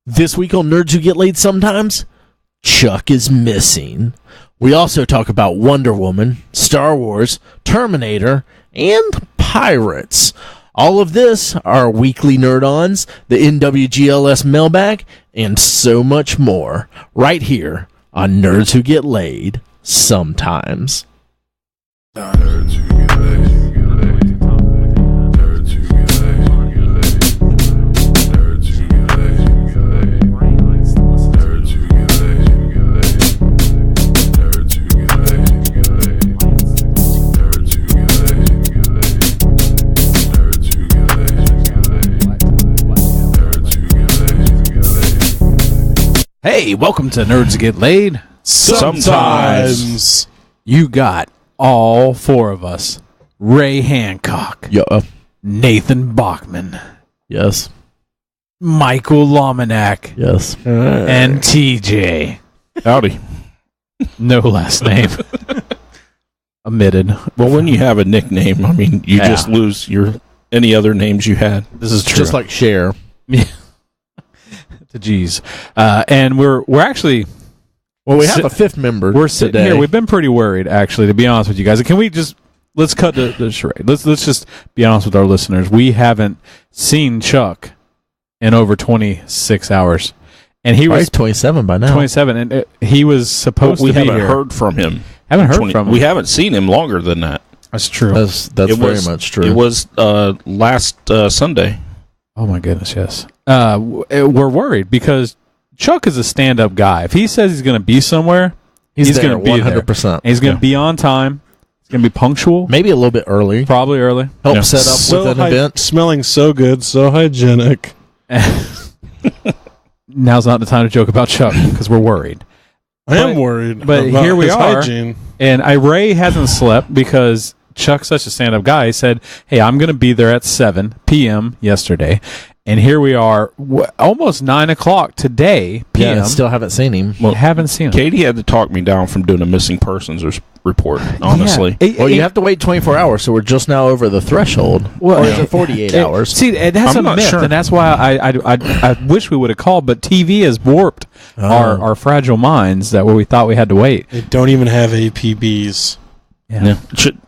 This week on Nerds Who Get Laid Sometimes, Chuck is missing. We also talk about Wonder Woman, Star Wars, Terminator, and pirates. All of this, our weekly NerdOns, the NWGLS Mailbag, and so much more, right here on Nerds Who Get Laid Sometimes. Nerds Who Get Laid. Hey, welcome to Nerds Who Get Laid. Sometimes. You got all four of us. Ray Hancock. Yeah. Nathan Bachman. Yes. Michael Lominack. Yes. And TJ. Howdy. No last name. Omitted. Well, when you have a nickname, I mean, you just lose any other names you had. This is true. Just like Cher. Yeah. Jeez. And we're actually... Well, we have a fifth member. We're sitting today. here. We've been pretty worried, actually, to be honest with you guys. Can we just... Let's cut the charade. Let's just be honest with our listeners. We haven't seen Chuck in over 26 hours. And he was 27 by now. 27, and he was supposed to be here. We haven't heard from him. Haven't heard from him. We haven't seen him longer than that. That's true. That's very much true. It was last Sunday. Oh, my goodness, yes. We're worried because Chuck is a stand-up guy. If he says he's going to be somewhere, he's going to be 100%. there. And he's going to be on time. He's going to be punctual. Maybe a little bit early. Probably early. Help set up with an event. Smelling so good, so hygienic. Now's not the time to joke about Chuck because we're worried. I am worried. But about here we his are. Hygiene. And Ray hasn't slept because Chuck's such a stand-up guy. He said, hey, I'm going to be there at 7 p.m. yesterday. And here we are, almost 9 o'clock today, p.m. Yeah, still haven't seen him. Well, haven't seen him. Katie had to talk me down from doing a missing persons report, honestly. Yeah. Well, you have to wait 24 hours, so we're just now over the threshold. Well, or is it 48 hours? See, and that's I'm a not myth, sure. and that's why I wish we would have called, but TV has warped our fragile minds that where we thought we had to wait. They don't even have APBs. Yeah.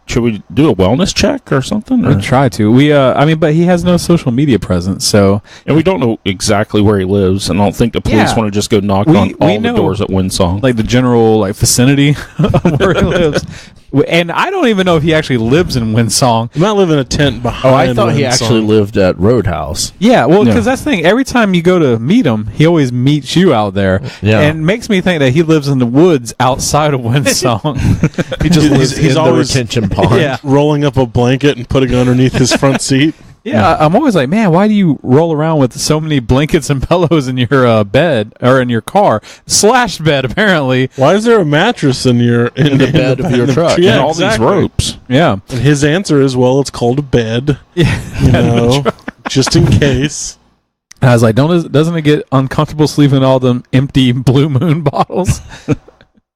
Should we do a wellness check or something? We try to. But he has no social media presence, so... And we don't know exactly where he lives, and I don't think the police want to just go knock on all the doors at Windsong. Like the general vicinity of where he lives. And I don't even know if he actually lives in Windsong. He might live in a tent behind. Oh, I thought he Windsong. actually lived at Roadhouse. Yeah, well, because that's the thing. Every time you go to meet him, he always meets you out there. Yeah. And makes me think that he lives in the woods outside of Windsong. He just lives he's in the always- retention pond. Yeah. rolling up a blanket and putting it underneath his front seat. Yeah, I'm always like, man, why do you roll around with so many blankets and pillows in your bed or in your car / bed? Apparently, Why is there a mattress in your in the bed of your truck? Yeah, and all exactly. these ropes. yeah, And his answer is, well, it's called a bed. yeah. You know, just in case. And I was like, doesn't it get uncomfortable sleeping in all them empty Blue Moon bottles?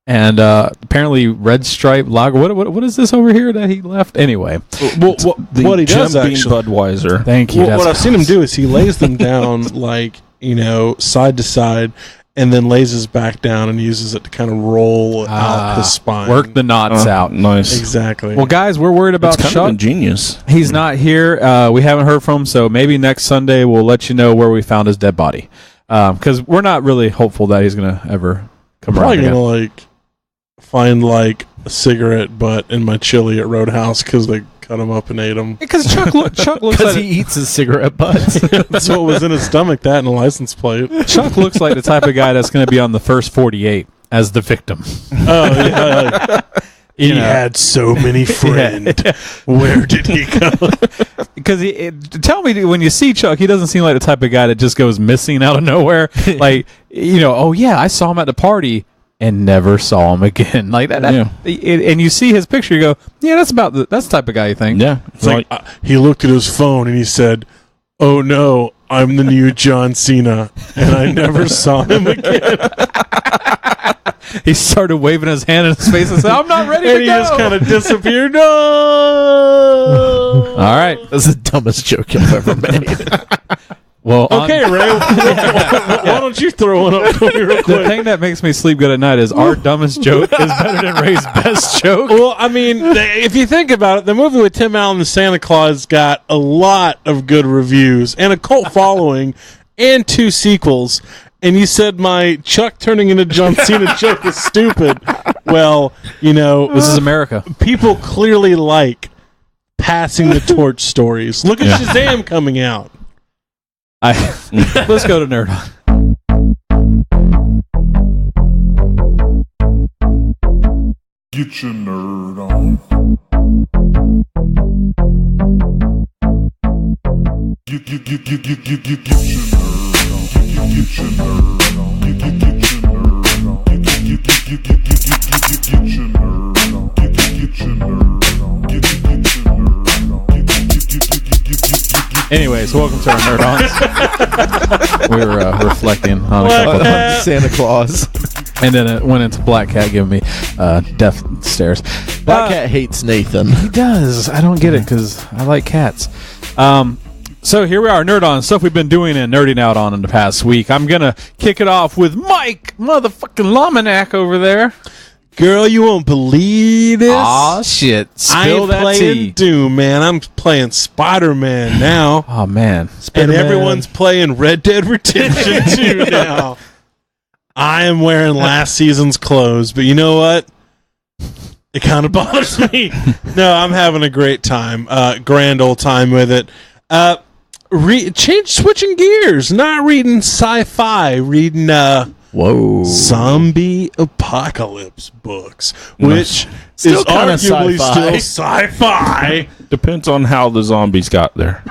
And apparently, Red Stripe Lager. What is this over here that he left? Anyway, Well, The what he Jim does Beam actually. Budweiser. thank you. Well, what I've seen him do is he lays them down side to side, and then lays his back down and uses it to kind of roll out his spine. Work the knots out. Nice. Exactly. Well, guys, we're worried about It's kind Chuck. of ingenious. He's not here. We haven't heard from him, so maybe next Sunday we'll let you know where we found his dead body. Because we're not really hopeful that he's going to ever come I'm probably around gonna again. find a cigarette butt in my chili at Roadhouse because they cut him up and ate him. Because Chuck looks Because like he eats his cigarette butts. That's what was in his stomach. That and a license plate. Chuck looks like the type of guy that's going to be on the first 48 as the victim. Oh yeah. He You know. had so many friends. Where did he go? Because tell me, when you see Chuck, he doesn't seem like the type of guy that just goes missing out of nowhere. Like, oh yeah, I saw him at the party and never saw him again. Like that. And you see his picture, you go, yeah, that's the type of guy you think. Yeah. It's like he looked at his phone and he said, "Oh no, I'm the new John Cena," and I never saw him again. He started waving his hand in his face and said, I'm not ready And to he go. just kind of disappeared. No. All right. That's the dumbest joke I've ever made. Well, okay, Ray, why don't you throw one up for me real quick? The thing that makes me sleep good at night is our dumbest joke is better than Ray's best joke. Well, I mean, if you think about it, the movie with Tim Allen and Santa Claus got a lot of good reviews and a cult following and 2 sequels. And you said my Chuck turning into John Cena joke is stupid. Well, this is America. People clearly like passing the torch stories. Look at Shazam coming out. Let's go to Nerd On. Get your nerd on. Get your nerd on. Get your nerd on. Get your nerd on. Get your nerd on. Get your nerd on. Anyways, welcome to our Nerd On. We were reflecting on a couple of Santa Claus. and then it went into Black Cat giving me death stares. Black Cat hates Nathan. He does. I don't get it because I like cats. So here we are, Nerd On, stuff we've been doing and nerding out on in the past week. I'm going to kick it off with Mike, motherfucking Lomanac over there. Girl, you won't believe this. Aw, shit. I ain't playing Doom, man. I'm playing Spider-Man now. Oh, man. And everyone's playing Red Dead Redemption 2 now. I am wearing last season's clothes, but you know what? It kind of bothers me. No, I'm having a great time. Grand old time with it. Switching gears. Not reading sci-fi. Reading zombie apocalypse books, which is arguably still sci-fi. Depends on how the zombies got there.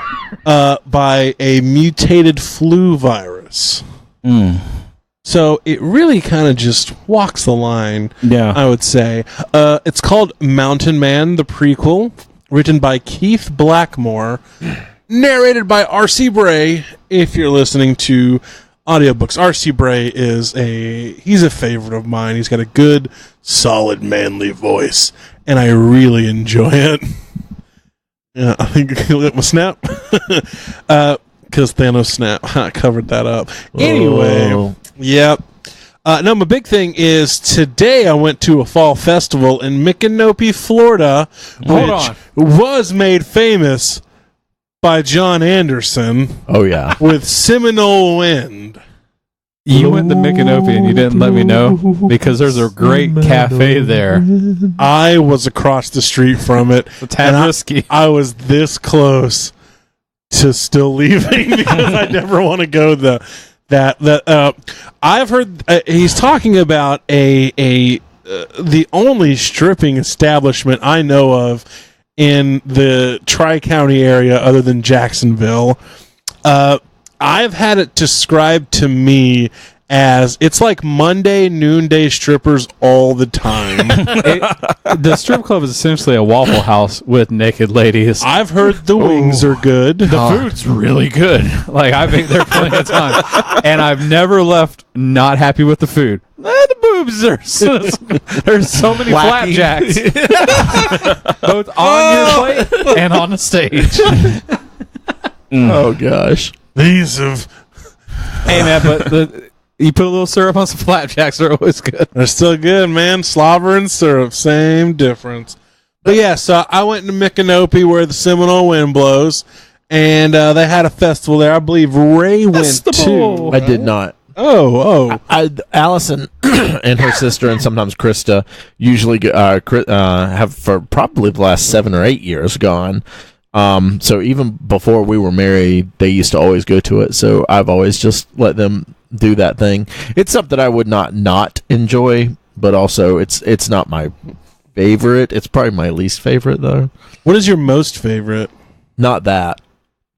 By a mutated flu virus. So it really kind of just walks the line, I would say. It's called Mountain Man, the prequel, written by Keith Blackmore, narrated by R.C. Bray, if you're listening to audiobooks. R.C. Bray he's a favorite of mine. He's got a good, solid, manly voice, and I really enjoy it. Yeah, I think let my snap. Because Thanos snap covered that up. Anyway, yep. Now, my big thing is today I went to a fall festival in Micanopy, Florida, which was made famous by John Anderson. Oh, yeah. With Seminole Wind. You went to Micanopy and you didn't let me know because there's a great cafe there. I was across the street from it. It's a tad risky. I was this close to still leaving because I never want to go I've heard he's talking about the only stripping establishment I know of in the Tri-County area other than Jacksonville. I've had it described to me as it's like Monday noonday strippers all the time. The strip club is essentially a Waffle House with naked ladies. I've heard the wings are good. The food's really good. Like, I've ate there plenty of times. And I've never left not happy with the food. The boobs there's so many flapjacks. Both on your plate and on the stage. Oh, gosh. These have... Hey, man, but you put a little syrup on some flapjacks, they're always good. They're still good, man. Slobber and syrup, same difference. But yeah, so I went to Micanopy where the Seminole Wind blows, and they had a festival there. I believe Ray went to. I did not. Allison and her sister and sometimes Krista usually have for probably the last 7 or 8 years gone. So even before we were married, they used to always go to it. So I've always just let them do that thing. It's something I would not enjoy, but also it's not my favorite. It's probably my least favorite though. What is your most favorite? Not that.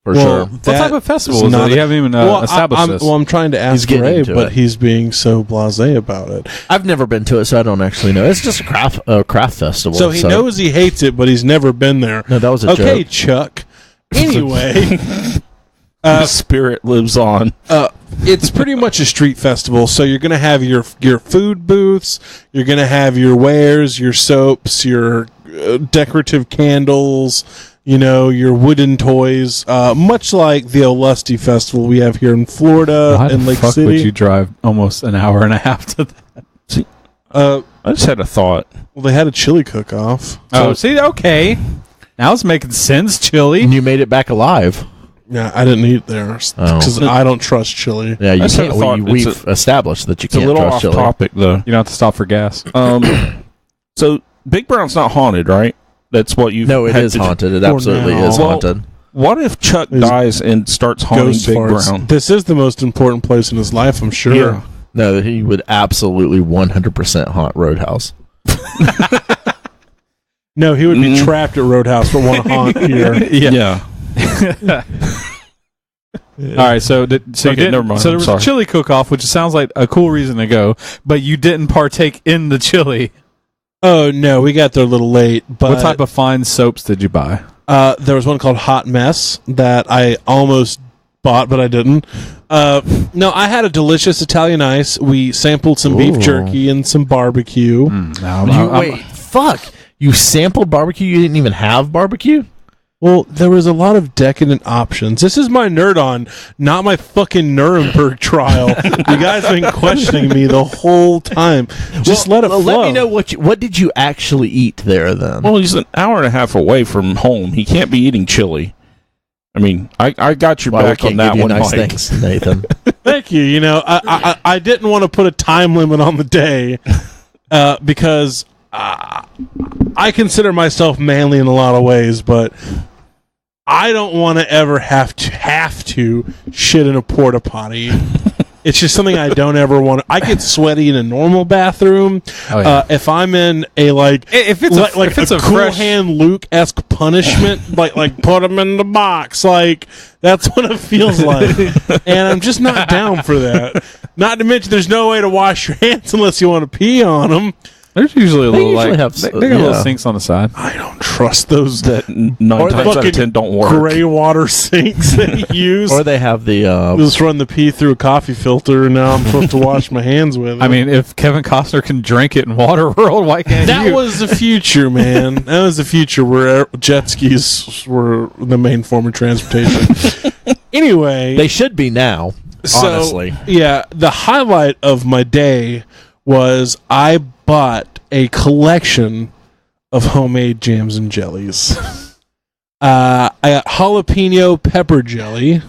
For sure. What type of festival is it? You haven't even established this. Well, I'm trying to ask Ray, but he's being so blasé about it. I've never been to it, so I don't actually know. It's just a craft festival. So he knows he hates it, but he's never been there. No, that was a joke. Okay, Chuck. Anyway. The spirit lives on. It's pretty much a street festival, so you're going to have your food booths, you're going to have your wares, your soaps, your decorative candles, your wooden toys, much like the Olusty Festival we have here in Florida and Lake City. Would you drive almost an hour and a half to that? See, I just had a thought. Well, they had a chili cook-off. Oh, see, okay. Now it's making sense, chili. And you made it back alive. Yeah, I didn't eat there because I don't trust chili. Yeah, you can't. We've established that you can't trust chili. It's a little off topic, though. You don't have to stop for gas. So, Big Brown's not haunted, right? That's what you. No, it is haunted. It absolutely is haunted. What if Chuck dies and starts haunting Big Brown? This is the most important place in his life, I'm sure. Yeah. No, he would absolutely 100% haunt Roadhouse. No, he would be trapped at Roadhouse, but want to haunt here. Yeah. All right, so there was a chili cook-off, which sounds like a cool reason to go, but you didn't partake in the chili. Oh no, we got there a little late. But what type of fine soaps did you buy? There was one called Hot Mess that I almost bought, but I didn't. No, I had a delicious Italian ice. We sampled some beef jerky and some barbecue. Fuck! You sampled barbecue? You didn't even have barbecue? Well, there was a lot of decadent options. This is my NerdOn, not my fucking Nuremberg trial. You guys have been questioning me the whole time. Just let it flow. Let me know what did you actually eat there then? Well, he's an hour and a half away from home. He can't be eating chili. I mean, I got your back on that one, nice things, Nathan. Thank you. I didn't want to put a time limit on the day because I consider myself manly in a lot of ways, but I don't want to ever have to shit in a porta potty. It's just something I don't ever want to. I get sweaty in a normal bathroom. Oh, yeah. If I'm in if it's a Cool Hand Luke-esque punishment, like put him in the box, like that's what it feels like. And I'm just not down for that. Not to mention, there's no way to wash your hands unless you want to pee on them. There's usually a little they got little sinks on the side. I don't trust those that 9 times out of 10 don't work. Gray water sinks they use. Or they have the just run the pee through a coffee filter, and now I'm supposed to wash my hands with it. I mean, if Kevin Costner can drink it in Waterworld, why can't you? That was the future, man. That was the future where jet skis were the main form of transportation. Anyway, they should be now. Honestly, yeah. The highlight of my day was I bought a collection of homemade jams and jellies. I got jalapeno pepper jelly.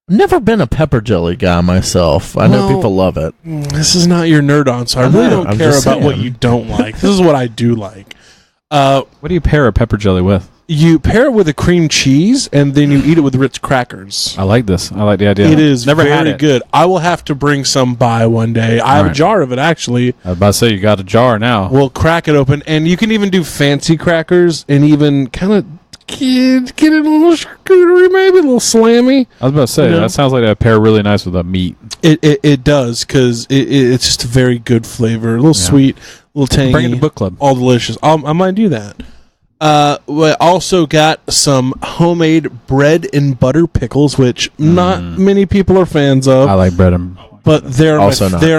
Never been a pepper jelly guy myself. I know people love it. This is not your NerdOn, so I really don't care about what you don't like. This is what I do like. What do you pair a pepper jelly with? You pair it with a cream cheese, and then you eat it with Ritz crackers. I like this. I like the idea. It is very good. I will have to bring some by one day. I have a jar of it, actually. I was about to say, you got a jar now. We'll crack it open, and you can even do fancy crackers and even kind of get it a little charcuterie, maybe a little slammy. I was about to say, that sounds like that pair really nice with the meat. It does, because it's just a very good flavor. A little sweet, a little tangy. Bring it to book club. All delicious. I might do that. We also got some homemade bread and butter pickles, which not many people are fans of. I like bread and but they're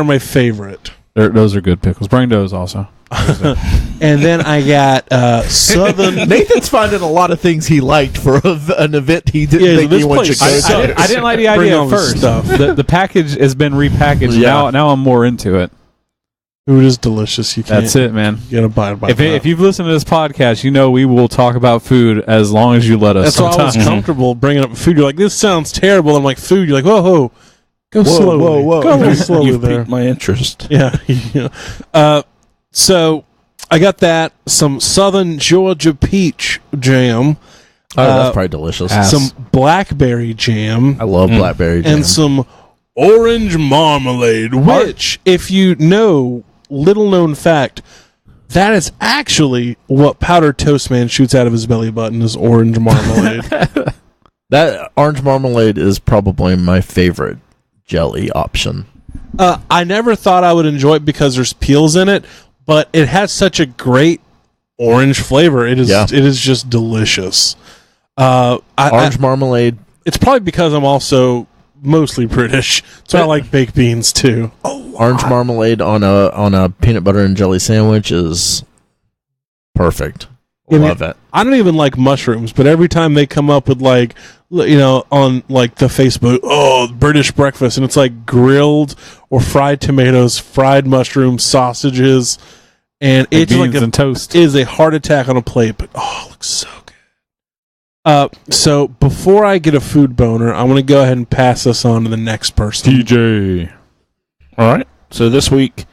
my favorite. Those are good pickles. Bring those also. And then I got Southern. Nathan's finding a lot of things he liked for an event he didn't think anyone should go to. I didn't like the idea at first. The package has been repackaged. Yeah. Now I'm more into it. Food is delicious. You can't. That's it, man. You gotta buy it. If you've listened to this podcast, you know we will talk about food as long as you let us. That's why I was comfortable bringing up food. You're like, this sounds terrible. I'm like, food. You're like, whoa. Go slowly. Go slowly. You've there. piqued my interest. Yeah. So I got that. Some Southern Georgia peach jam. Oh, that's probably delicious. Some blackberry jam. I love blackberry jam. And some orange marmalade, which, if you know, little known fact, that is actually what Powdered Toast Man shoots out of his belly button is orange marmalade. That orange marmalade is probably my favorite jelly option. I never thought I would enjoy it because there's peels in it, but it has such a great orange flavor. It is just delicious. Orange marmalade. It's probably because I'm also mostly British, so I like baked beans too. Orange marmalade on a peanut butter and jelly sandwich is perfect. Love it. I don't even like mushrooms, but every time they come up with like, on like the Facebook, British breakfast, and it's like grilled or fried tomatoes, fried mushrooms, sausages, and it's beans like and toast. It is a heart attack on a plate, but it looks so good. So before I get a food boner, I'm going to go ahead and pass this on to the next person. TJ. All right. So this week,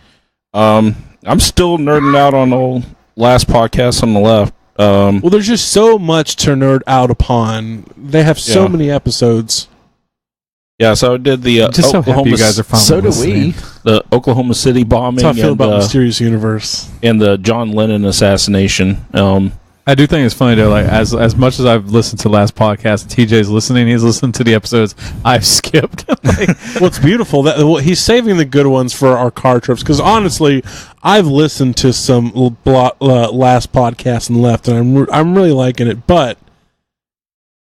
I'm still nerding out on the last podcast on the left. Well, there's just so much to nerd out upon. They have so many episodes. Yeah, so I did the just so happy you guys are finally So do listening. we. The Oklahoma City bombing. That's how I feel about Mysterious Universe. And the John Lennon assassination. I do think it's funny though. Like as much as I've listened to the last podcast, TJ's listening. He's listened to the episodes I've skipped. What's beautiful that he's saving the good ones for our car trips. Because honestly, I've listened to some last podcast and left, and I'm really liking it. But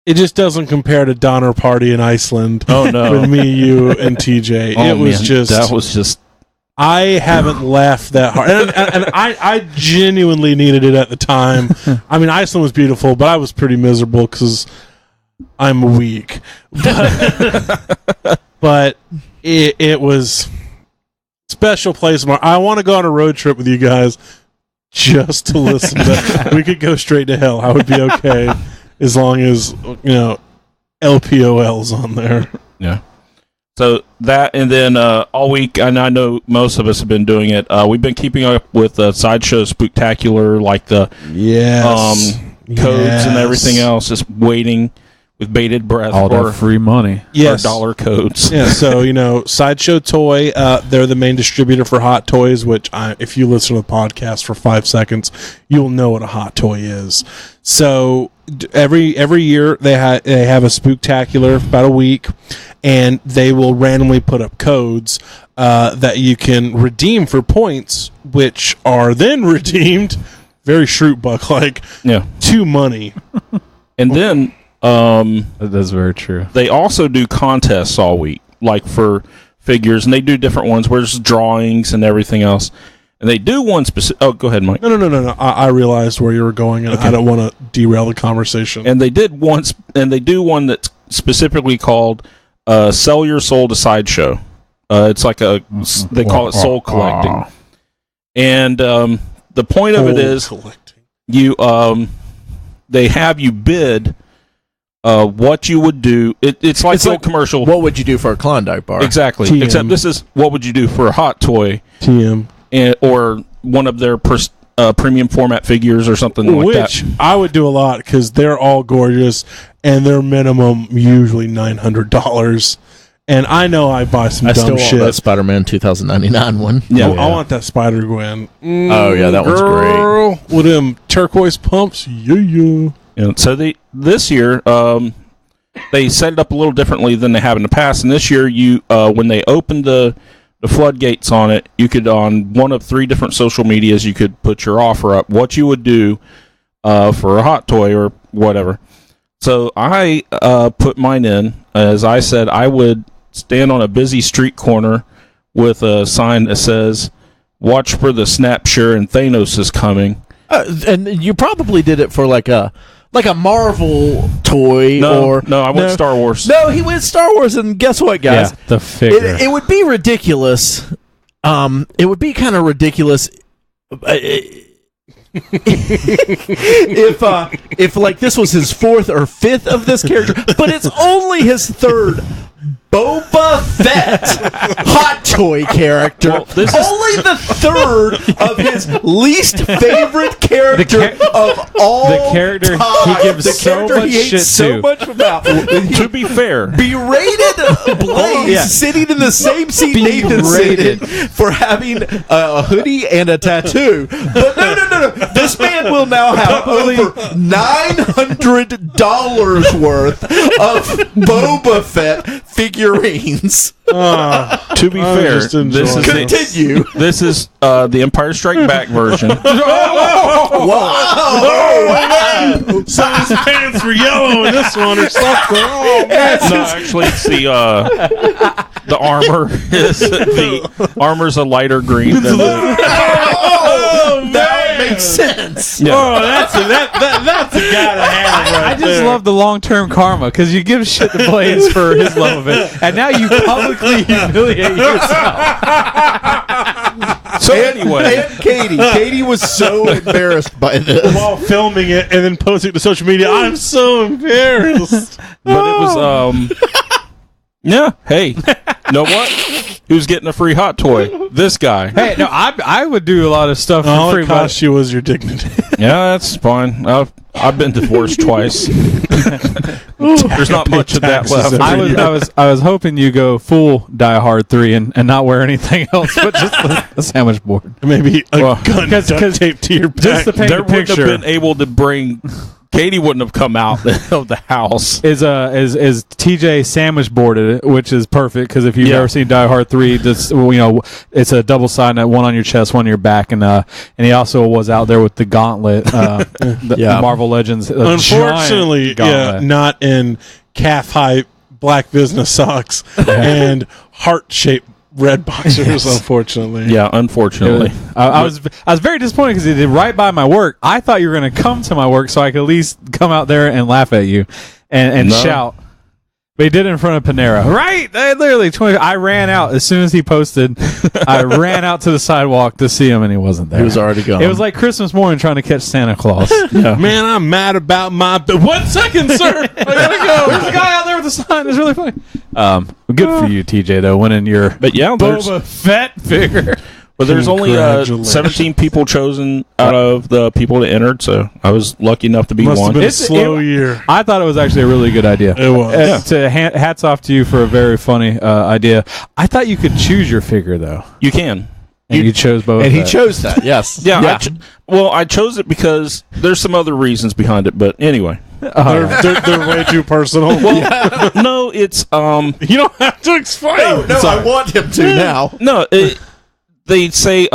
it just doesn't compare to Donner Party in Iceland. Oh no, with me, you, and TJ. That was just. I haven't laughed that hard, and I genuinely needed it at the time. I mean, Iceland was beautiful, but I was pretty miserable because I'm weak. But it was special place. I want to go on a road trip with you guys just to listen to. We could go straight to hell. I would be okay as long as LPOL's on there. Yeah. So that, and then all week, and I know most of us have been doing it, we've been keeping up with the Sideshow Spooktacular, like the codes and everything else, just waiting with bated breath all that free money. Yes. For dollar codes. Yeah, so, Sideshow Toy, they're the main distributor for Hot Toys, which if you listen to the podcast for 5 seconds, you'll know what a Hot Toy is. So every year they have a Spooktacular for about a week, and they will randomly put up codes that you can redeem for points, which are then redeemed, very Shroot-Buck-like, to money. And then that's very true. They also do contests all week, like for figures, and they do different ones where there's drawings and everything else. And they do one specific. Oh, go ahead, Mike. No. I realized where you were going, and I don't want to derail the conversation. And they did once, and they do one that's specifically called "Sell Your Soul to Sideshow." It's like they call it soul collecting. And the point of it is, they have you bid. What you would do? It's like the old commercial. What would you do for a Klondike bar? Exactly. TM. Except this is what would you do for a Hot Toy? TM. Or one of their premium format figures or something like that. Which I would do a lot because they're all gorgeous and they're minimum usually $900. And I know I buy some dumb still shit. Want that Spider-Man 2099 one. Yeah. I want that Spider-Gwen. Oh, yeah, that one's great. With them turquoise pumps. Yeah. And so this year, they set it up a little differently than they have in the past. And this year, when they opened the floodgates on it, you could, on one of 3 different social medias, you could put your offer up, what you would do for a Hot Toy or whatever. So I put mine in. As I said, I would stand on a busy street corner with a sign that says, "Watch for the Snapshare and Thanos is coming." And you probably did it for like a Marvel toy. No, I went Star Wars. No, he went Star Wars, and guess what, guys? Yeah, the figure. It would be ridiculous. It would be kind of ridiculous if like this was his 4th or 5th of this character, but it's only his 3rd Boba Fett Hot Toy character. Well, this is only the 3rd of his least favorite character of all the character time. he gives so much shit so to. much about. To be fair, berated Blaze sitting in the same seat Nathan seated for having a hoodie and a tattoo. But no. This man will now have over $900 worth of Boba Fett figures. to be fair, this is the Empire Strike Back version. Wow. So his pants were yellow in this one or something. No, actually, it's the armor. The armor's a lighter green than the. That makes sense. Yeah. Oh, that's a guy to have right I just there. love the long-term karma because you give shit to Blaze for his love of it, and now you publicly humiliate yourself. So anyway, And Katie was so embarrassed by this. while filming it and then posting it to social media. I'm so embarrassed. but it was yeah. Hey, you know what? Who's getting a free hot toy? This guy. Hey, no, I would do a lot of stuff All for free. it cost you was your dignity. Yeah, that's fine. I've been divorced twice. There's not much of that taxes left. every I was hoping you go full Die Hard 3 and not wear anything else, but just the sandwich board. Maybe a Well, gun duct tape to your back. Just to paint There the wouldn't picture. have been able to bring. Katie wouldn't have come out of the house. Is TJ sandwich boarded, which is perfect because if you've Yeah. ever seen Die Hard 3, this it's a double sided, one on your chest, one on your back, and he also was out there with the gauntlet, the Marvel Legends. Unfortunately, giant gauntlet. not in calf high black business socks and heart shaped red boxers. Unfortunately, Yeah, unfortunately. I was very disappointed because he did right by my work. I thought you were going to come to my work so I could at least come out there and laugh at you and No. shout. But he did it in front of Panera. Right? Literally, I ran out as soon as he posted. I ran out to the sidewalk to see him, and he wasn't there. He was already gone. It was like Christmas morning trying to catch Santa Claus. man, I'm mad about my. 1 second, sir. I gotta go. There's a guy out there with a sign. It's really funny. Good for you, TJ, though, winning your But yeah, there's Boba Fett figure. But there's only Congratulations. 17 people chosen out of the people that entered, so I was lucky enough to be Must one. have been a It's- slow year. I thought it was actually a really good idea. It was. Hats off to you for a very funny idea. I thought you could choose your figure though, You can. and you chose Boba and he Fett. chose that. Yes. Yeah. I chose it because there's some other reasons behind it, but anyway. They're way too personal. No, it's You don't have to explain. No, I want him to now. no, they say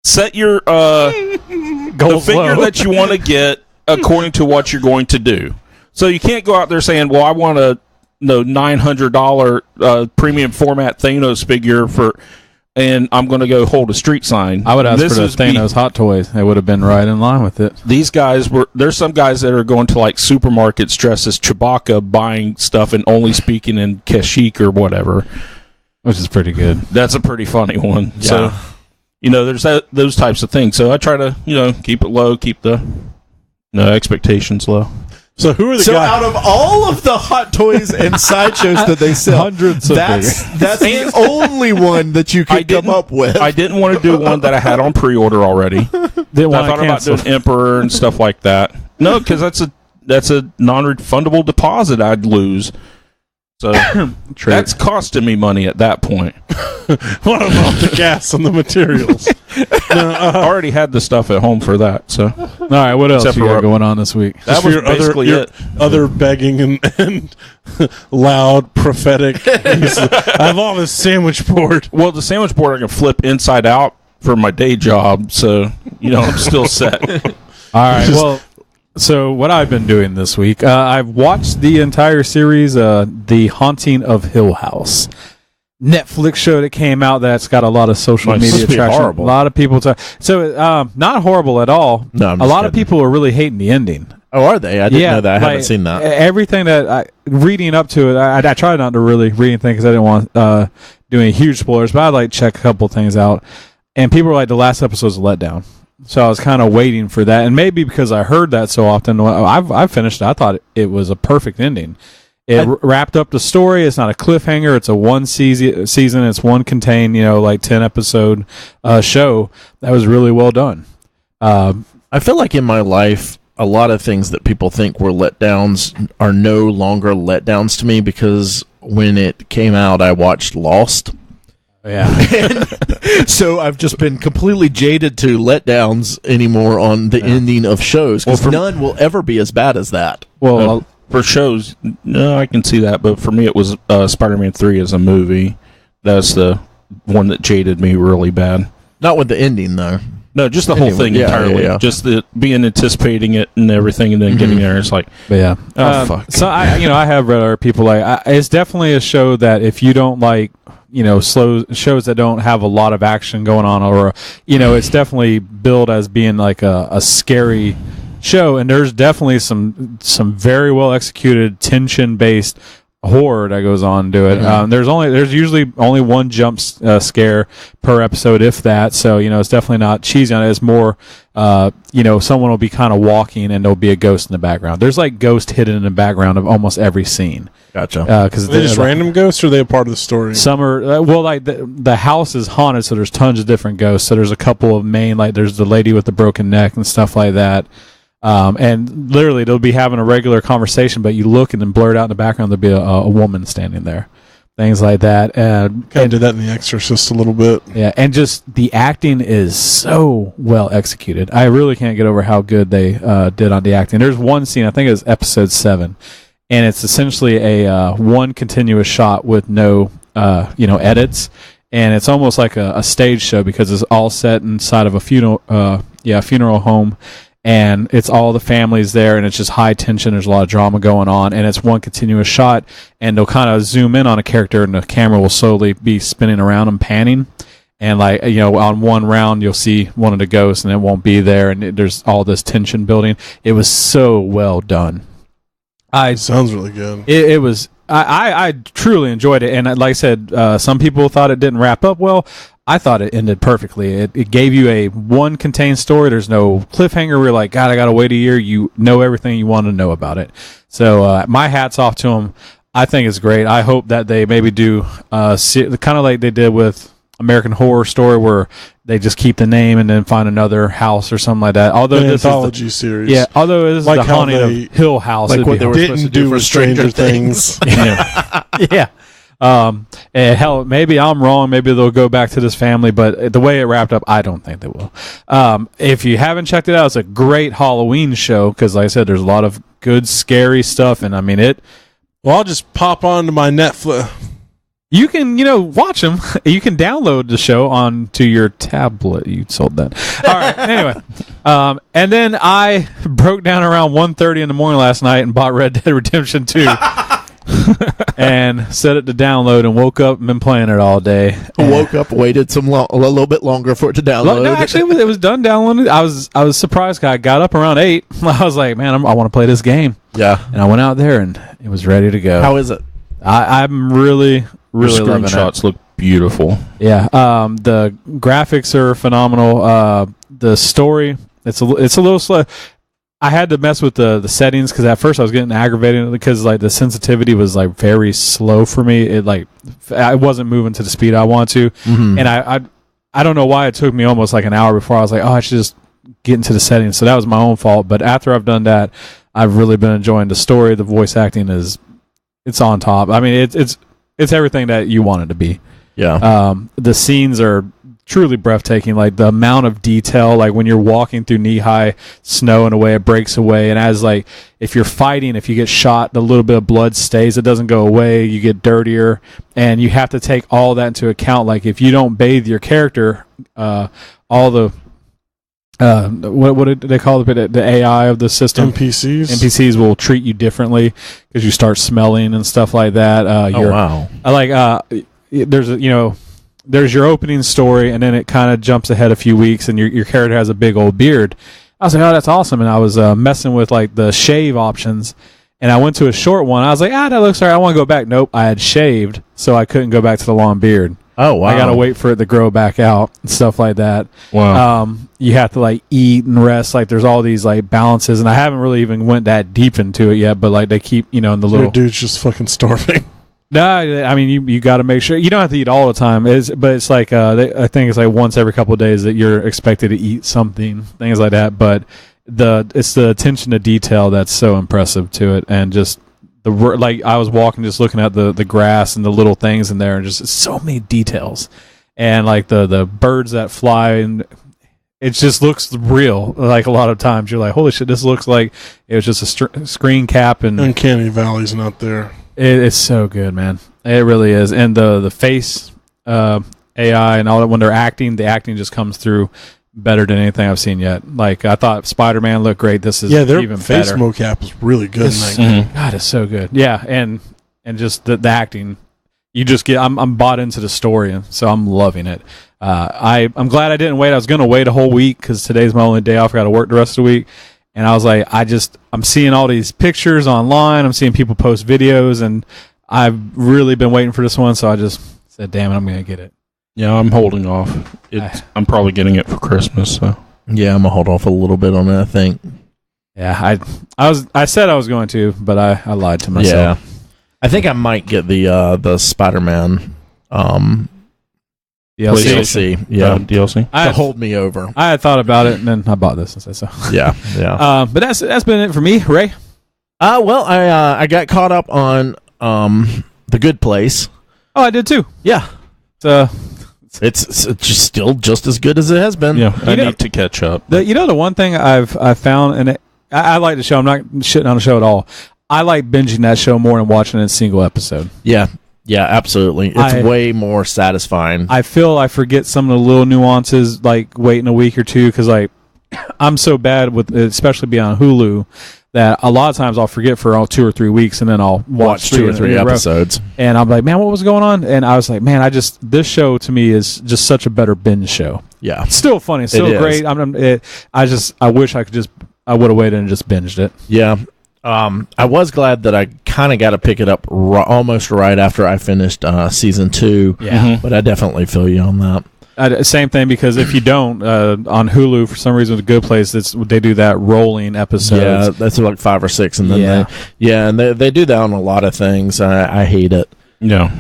set your the Goals figure low. that you want to get according to what you're going to do. So you can't go out there saying, "Well, I want a $900 premium format Thanos figure and I'm going to go hold a street sign." I would ask This for the is Thanos Hot Toys. They would have been right in line with it. These guys there's some guys that are going to like supermarkets dressed as Chewbacca buying stuff and only speaking in Kashyyyk or whatever. Which is pretty good. That's a pretty funny one. Yeah. So, there's those types of things. So I try to, keep it low, keep the expectations low. So who are the So guys? out of all of the hot toys and sideshows that they sell, Hundreds of that's the only one that you could come up with. I didn't want to do one that I had on pre-order already. Didn't I want thought to about cancel. doing Emperor and stuff like that. No, because that's a non-refundable deposit I'd lose. So that's costing me money at that point. What about the gas and the materials? I already had the stuff at home for that. So All right, what else Except you for- got going on this week? that Just was your basically your it. other begging and loud prophetic. I have all this sandwich board. Well, the sandwich board I can flip inside out for my day job, so I'm still set. All right, well, so what I've been doing this week, I've watched the entire series, The Haunting of Hill House. Netflix show that came out that's got a lot of social It's media supposed to be traction. horrible. A lot of people talk. So, not horrible at all. No, I'm a just lot of kidding. people are really hating the ending. Oh, are they? I didn't know that. I haven't like, seen that. Everything that reading up to it, I tried not to really read anything because I didn't want do any huge spoilers, but I'd check a couple things out. And people were like, the last episode's a letdown. So I was kind of waiting for that. And maybe because I heard that so often, I've finished it. I thought it was a perfect ending. It wrapped up the story. It's not a cliffhanger. It's a one season. It's one contained, 10 episode show. That was really well done. I feel like in my life, a lot of things that people think were letdowns are no longer letdowns to me because when it came out, I watched Lost. Yeah. So I've just been completely jaded to letdowns anymore on the ending of shows because none will ever be as bad as that. Well, For shows, no, I can see that. But for me, it was Spider-Man 3 as a movie. That's the one that jaded me really bad. Not with the ending, though. No, just the whole Anyway, thing yeah, entirely. yeah. Just the being anticipating it and everything, and then getting there. It's like, but yeah. oh fuck. So I have read other people it's definitely a show that if you don't like slow shows that don't have a lot of action going on, or it's definitely billed as being like a scary show, and there's definitely some very well executed tension based horror that goes on to it. There's usually only one jump scare per episode, if that. So it's definitely not cheesy on it. It's more someone will be kind of walking and there'll be a ghost in the background. There's like ghost hidden in the background of almost every scene. Gotcha. Because they're just random ghosts, or are they a part of the story? Some are like the house is haunted, so there's tons of different ghosts. So there's a couple of main, like there's the lady with the broken neck and stuff like that. And literally they'll be having a regular conversation, but you look and then blurred out in the background there'll be a woman standing there, things like that. And kind of did that in The Exorcist a little bit. Yeah, and just the acting is so well executed. I really can't get over how good they did on the acting. There's one scene, I think it was episode 7, and it's essentially a one continuous shot with no edits, and it's almost like a stage show because it's all set inside of a funeral home. And it's all the families there, and it's just high tension. There's a lot of drama going on, and it's one continuous shot. And they'll kind of zoom in on a character, and the camera will slowly be spinning around and panning. And on one round, you'll see one of the ghosts, and it won't be there. And there's all this tension building. It was so well done. Sounds really good. It was. I truly enjoyed it, and like I said, some people thought it didn't wrap up well. I thought it ended perfectly. It gave you a one contained story. There's no cliffhanger where you're like, God, I got to wait a year. You know everything you want to know about it. So my hat's off to them. I think it's great. I hope that they maybe do kind of like they did with American Horror Story, where they just keep the name and then find another house or something like that. Although an this anthology is series. Yeah, although this is like the haunting of Hill House. Like what they were supposed to do for Stranger Things. Yeah. And hell, maybe I'm wrong. Maybe they'll go back to this family, but the way it wrapped up, I don't think they will. If you haven't checked it out, it's a great Halloween show because, like I said, there's a lot of good, scary stuff, and I mean it. Well, I'll just pop onto my Netflix. You can, watch them. You can download the show onto your tablet. You sold that. All right. Anyway, and then I broke down around 1:30 in the morning last night and bought Red Dead Redemption 2. And set it to download and woke up and been playing it all day. Woke up, waited a little bit longer for it to download. No, actually, it was done downloading. I was surprised. I got up around 8. I was like, man, I want to play this game. Yeah. And I went out there and it was ready to go. How is it? I'm really loving it. Screenshots look beautiful. Yeah. The graphics are phenomenal. The story, it's a little slow. I had to mess with the settings because at first I was getting aggravated because like the sensitivity was like very slow for me. I wasn't moving to the speed I want to, and I don't know why it took me almost like an hour before I was like, oh, I should just get into the settings. So that was my own fault. But after I've done that, I've really been enjoying the story. The voice acting it's on top. I mean, it's everything that you want it to be. Yeah. The scenes are truly breathtaking. Like the amount of detail, like when you're walking through knee-high snow in a way, it breaks away. And as like, if you're fighting, if you get shot, the little bit of blood stays. It doesn't go away. You get dirtier. And you have to take all that into account. Like if you don't bathe your character, all the, what do they call it? The AI of the system. NPCs will treat you differently because you start smelling and stuff like that. Wow. There's your opening story, and then it kind of jumps ahead a few weeks, and your character has a big old beard. I was like, oh, that's awesome. And I was messing with like the shave options, and I went to a short one. I was like, that looks all right. I want to go back. Nope, I had shaved, so I couldn't go back to the long beard. Oh, wow. I got to wait for it to grow back out and stuff like that. Wow. You have to like eat and rest. Like there's all these like balances, and I haven't really even went that deep into it yet, but like they keep, in the little... Your dude's just fucking starving. No, I mean you got to make sure you don't have to eat all the time. But it's like I think it's like once every couple of days that you're expected to eat something, things like that. But it's the attention to detail that's so impressive to it, and just like I was walking, just looking at the grass and the little things in there, and just so many details, and like the birds that fly, and it just looks real. Like a lot of times you're like, holy shit, this looks like it was just a screen cap, and Uncanny Valley's not there. It's so good, man. It really is. And the face AI and all that, when they're acting, the acting just comes through better than anything I've seen yet. Like, I thought Spider-Man looked great. This is their even face better. mocap is really good in that game. God, it's so good. Yeah, and just the acting. you just get. I'm bought into the story, and so I'm loving it. I'm glad I didn't wait. I was going to wait a whole week because today's my only day off. I got to work the rest of the week, and I was like, I'm seeing all these pictures online. I'm seeing people post videos, and I've really been waiting for this one. So I just said, "Damn it, I'm going to get it." Yeah, I'm holding off. I'm probably getting it for Christmas. So Yeah, I'm gonna hold off a little bit on it, I think. Yeah, I said I was going to, but I lied to myself. Yeah, I think I might get the Spider-Man DLC. Yeah, DLC. To hold me over. I had thought about it, and then I bought this and said so. Yeah. But that's been it for me, Ray. Well, I got caught up on The Good Place. Oh, I did too. Yeah. It's just still just as good as it has been. Yeah, I need to catch up. The one thing I've found, and I like the show. I'm not shitting on the show at all. I like binging that show more than watching a single episode. Yeah, absolutely. It's way more satisfying. I feel I forget some of the little nuances, like waiting a week or two, because like I'm so bad with, especially being on Hulu, that a lot of times I'll forget for 2 or 3 weeks, and then I'll watch 2 or 3 episodes. And I'm like, man, what was going on? And I was like, man, this show to me is just such a better binge show. Yeah, it's still funny, it's still great. I wish I would have waited and just binged it. Yeah. I was glad that I kind of got to pick it up almost right after I finished season 2. Yeah. But I definitely feel you on that. Same thing, because if you don't, on Hulu, for some reason, The Good Place, they do that rolling episodes. Yeah, that's like 5 or 6, and then they do that on a lot of things. I hate it. No.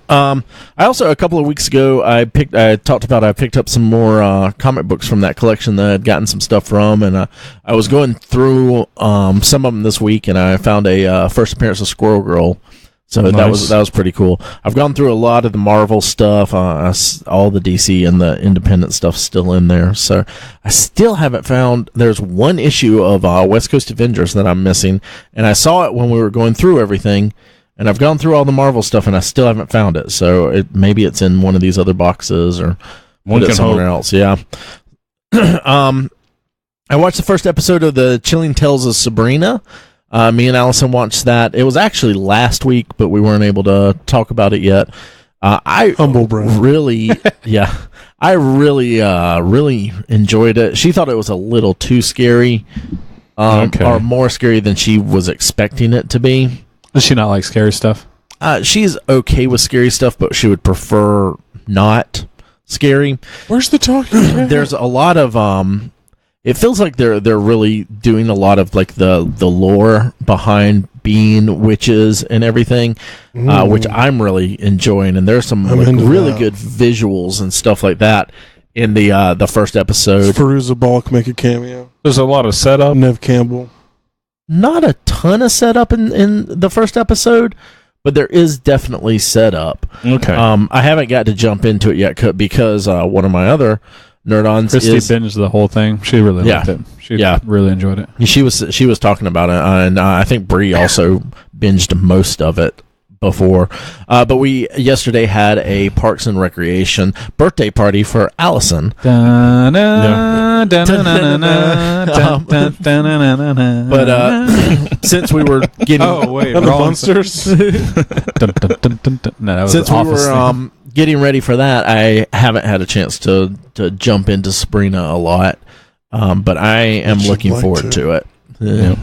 I also, a couple of weeks ago, I picked up some more comic books from that collection that I'd gotten some stuff from, and I was going through some of them this week, and I found a first appearance of Squirrel Girl. So nice. that was pretty cool. I've gone through a lot of the Marvel stuff, all the DC and the independent stuff still in there. So I still haven't found. There's one issue of West Coast Avengers that I'm missing, and I saw it when we were going through everything. And I've gone through all the Marvel stuff, and I still haven't found it. So maybe it's in one of these other boxes or somewhere else. Yeah. I watched the first episode of the Chilling Tales of Sabrina. Me and Allison watched that. It was actually last week, but we weren't able to talk about it yet. Humble brag. Really, yeah. I really enjoyed it. She thought it was a little too scary, or more scary than she was expecting it to be. Does she not like scary stuff? She's okay with scary stuff, but she would prefer not scary. Where's the talking? There's a lot of it feels like they're really doing a lot of like the lore behind being witches and everything, which I'm really enjoying. And there's some really good visuals and stuff like that in the first episode. Fairuza Balk make a cameo. There's a lot of setup. Nev Campbell. Not a ton of setup in the first episode, but there is definitely setup. Okay. I haven't got to jump into it yet because one of my other NerdOns Christy binged the whole thing. She really liked it. She really enjoyed it. She was talking about it, and I think Bree also binged most of it before. But we yesterday had a Parks and Recreation birthday party for Allison. But since we were getting monsters, since we were getting ready for that, I haven't had a chance to jump into Sabrina a lot, but I am looking forward to it. Yeah.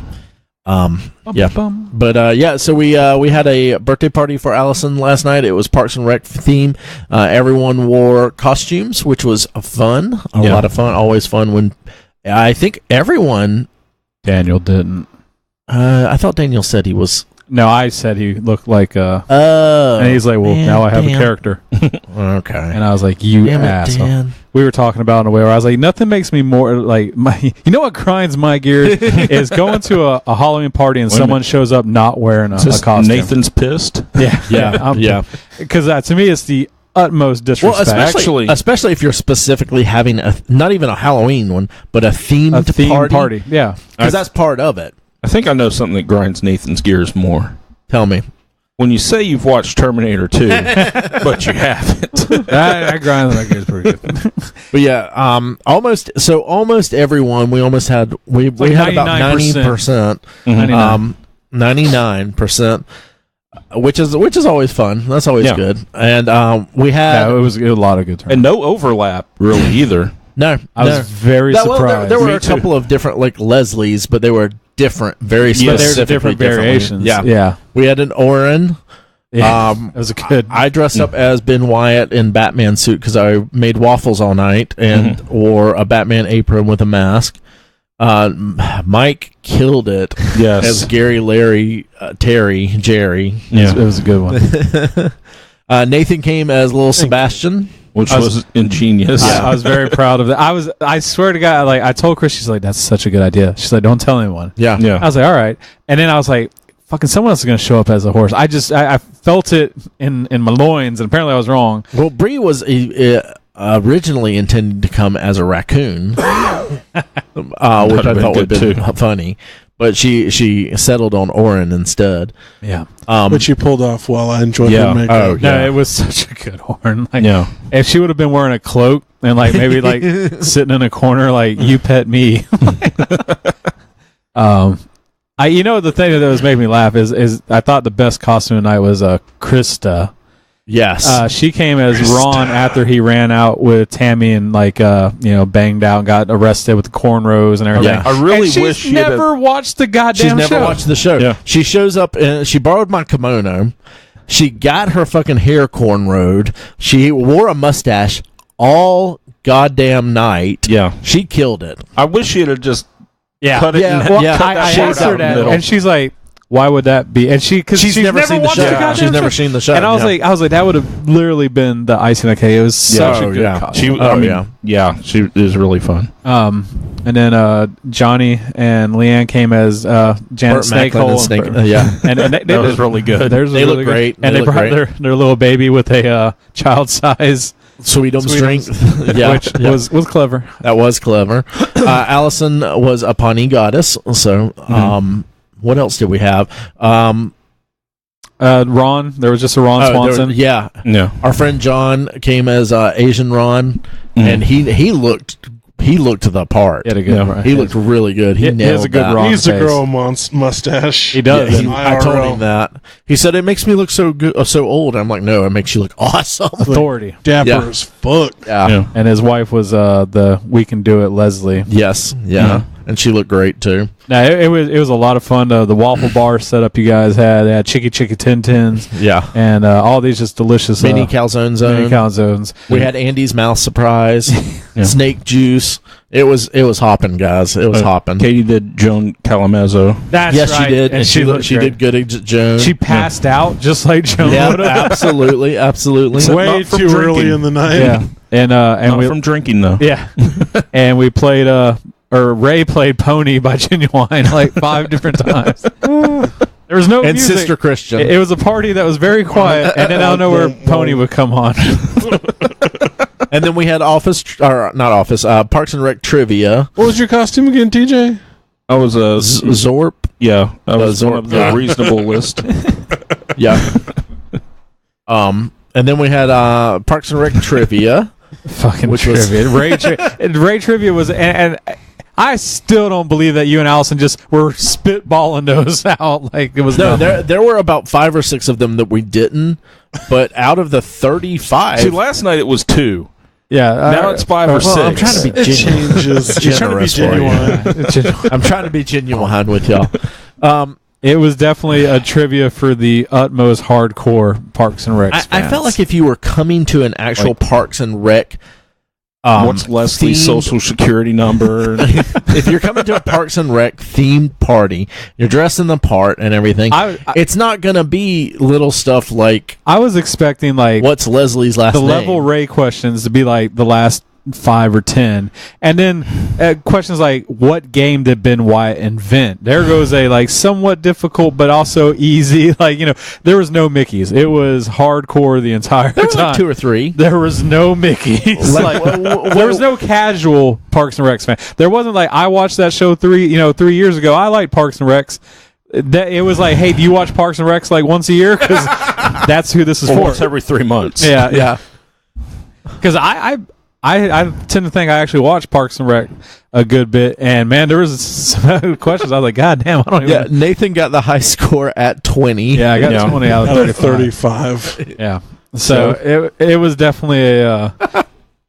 So we had a birthday party for Allison last night. It was Parks and Rec theme. Everyone wore costumes, which was fun. A lot of fun. Always fun when I think everyone. Daniel didn't. I thought Daniel said he was. No, I said he looked like and he's like, well, now I have a character. Okay. And I was like, you asshole. We were talking about in a way where I was like, nothing makes me more like you know what grinds my gears is going to a Halloween party and someone shows up not wearing a costume. Nathan's pissed. Yeah. Because to me, it's the utmost disrespect. Well, especially if you're specifically having not even a Halloween one, but a themed party. Yeah, because that's part of it. I think I know something that grinds Nathan's gears more. Tell me. When you say you've watched Terminator 2, but you haven't. I grind my gears pretty good. But yeah, almost everyone, we had about 90%. 99%. which is always fun. That's always good. And we had it was a lot of good turns. And no overlap really either. No, I was very surprised. There were a couple of different like Leslies, but they were different, very specific. They're different variations. Yeah. We had an Orin. Yeah, it was a good. I dressed up as Ben Wyatt in Batman suit because I made waffles all night and wore a Batman apron with a mask. Mike killed it as Gary, Larry, Terry, Jerry. Yeah, it was a good one. Nathan came as little Sebastian. Which was ingenious. I was very proud of that. I swear to God, like I told Chris, she's like, that's such a good idea. She's like, don't tell anyone. Yeah. I was like, all right. And then I was like, fucking someone else is going to show up as a horse. I felt it in my loins, and apparently I was wrong. Well, Bree was originally intended to come as a raccoon, which I thought would have been funny. But she settled on Orin instead. Yeah. Which you pulled off well. I enjoyed her makeup. Oh, yeah. No, it was such a good horn. Like, if she would have been wearing a cloak and like maybe like sitting in a corner like you pet me. The thing that was making me laugh is I thought the best costume tonight was Krista. Yes. She came as Ron after he ran out with Tammy and banged out and got arrested with the cornrows and everything. Yeah. I really and wish she's never watched the goddamn show. She's never watched the show. Yeah. She shows up and she borrowed my kimono. She got her fucking hair cornrowed. She wore a mustache all goddamn night. Yeah. She killed it. I wish she had just cut it. Yeah. And Yeah. cut that I short asked out her in the that, middle. and she's like, "Why would that be?" And because she's never seen the watched show. the goddamn She's never show. seen the show. And I was like, that would have literally been the icing on the cake. It was such a good costume. She is really fun. And then Johnny and Leanne came as Janet Snakehole. And they That was really good. They look great. And they brought their little baby with a child size Sweetums strength. which was clever. That was clever. Allison was a Pawnee goddess. So, what else did we have? Ron, there was just a Ron Swanson. Our friend John came as Asian Ron, and he looked the part. He looked really good. He has a good Ron He needs to face. grow a mustache. He does. I told him that. He said it makes me look so good, so old. I'm like, no, it makes you look awesome. Authority. Dapper as fuck. Yeah. And his wife was the We Can Do It Leslie. Yes. Yeah. And she looked great too. Now it was a lot of fun. The waffle bar setup you guys had. They had Chicky Tin Tins. Yeah. And all these just delicious Mini calzone zone. Mini calzones. We had Andy's mouth surprise. Snake juice. It was hopping, guys. It was hopping. Katie did Joan Calamazzo. That's yes, right. she did, and she did good at Joan. She passed out just like Joan. Yeah, would have. absolutely. Way too early in the night. Yeah, and Not from drinking though. Yeah, and we played Ray played Pony by Genuine like 5 different times. There was no and music. Sister Christian. It was a party that was very quiet, and then out of nowhere, Pony would come on. And then we had Parks and Rec trivia. What was your costume again, TJ? I was a Zorp. Yeah, I was one of the reasonable list. Yeah. And then we had Parks and Rec trivia. Fucking which trivia. Ray trivia was, and I still don't believe that you and Allison just were spitballing those out like it was. No, there were about 5 or 6 of them that we didn't. But out of the 35, See, last night it was 2. Yeah, now it's 5 or 6. I'm trying to be genuine. I'm trying to be genuine with y'all. It was definitely a trivia for the utmost hardcore Parks and Rec. I felt like if you were coming to an actual Parks and Rec, what's Leslie's social security number? If you're coming to a Parks and Rec themed party, you're dressed in the part and everything. It's not gonna be little stuff like I was expecting like what's Leslie's last name? The level Ray questions to be like the last 5 or 10, and then questions like what game did Ben Wyatt invent? There goes a like somewhat difficult but also easy. Like there was no Mickeys. It was hardcore the entire There were time. like 2 or 3. There was no Mickeys. There was no casual Parks and Recs fan. There wasn't like I watched that show 3 years ago. I liked Parks and Recs. It was like, hey, do you watch Parks and Recs like once a year? Because that's who this is for. Once every 3 months. Yeah. Because I tend to think I actually watch Parks and Rec a good bit, and man, there was some questions. I was like, God damn, I don't even. Yeah, Nathan got the high score at 20. Yeah, I got 20 out of 35. Yeah, so it was definitely a.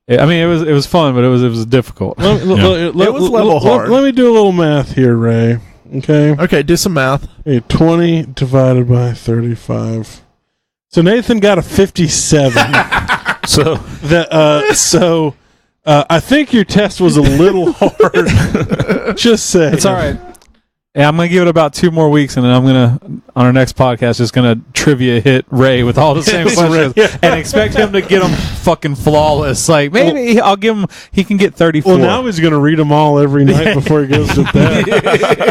I mean, it was fun, but it was difficult. It was level hard. Let me do a little math here, Ray. Okay, do some math. 20 divided by 35. So Nathan got a 57. So I think your test was a little hard. Just say it's all right. Yeah, I'm gonna give it about 2 more weeks, and then I'm gonna on our next podcast just gonna trivia hit Ray with all the same questions and expect him to get them fucking flawless. Like maybe I'll give him. He can get 34. Well, now he's gonna read them all every night before he goes to bed.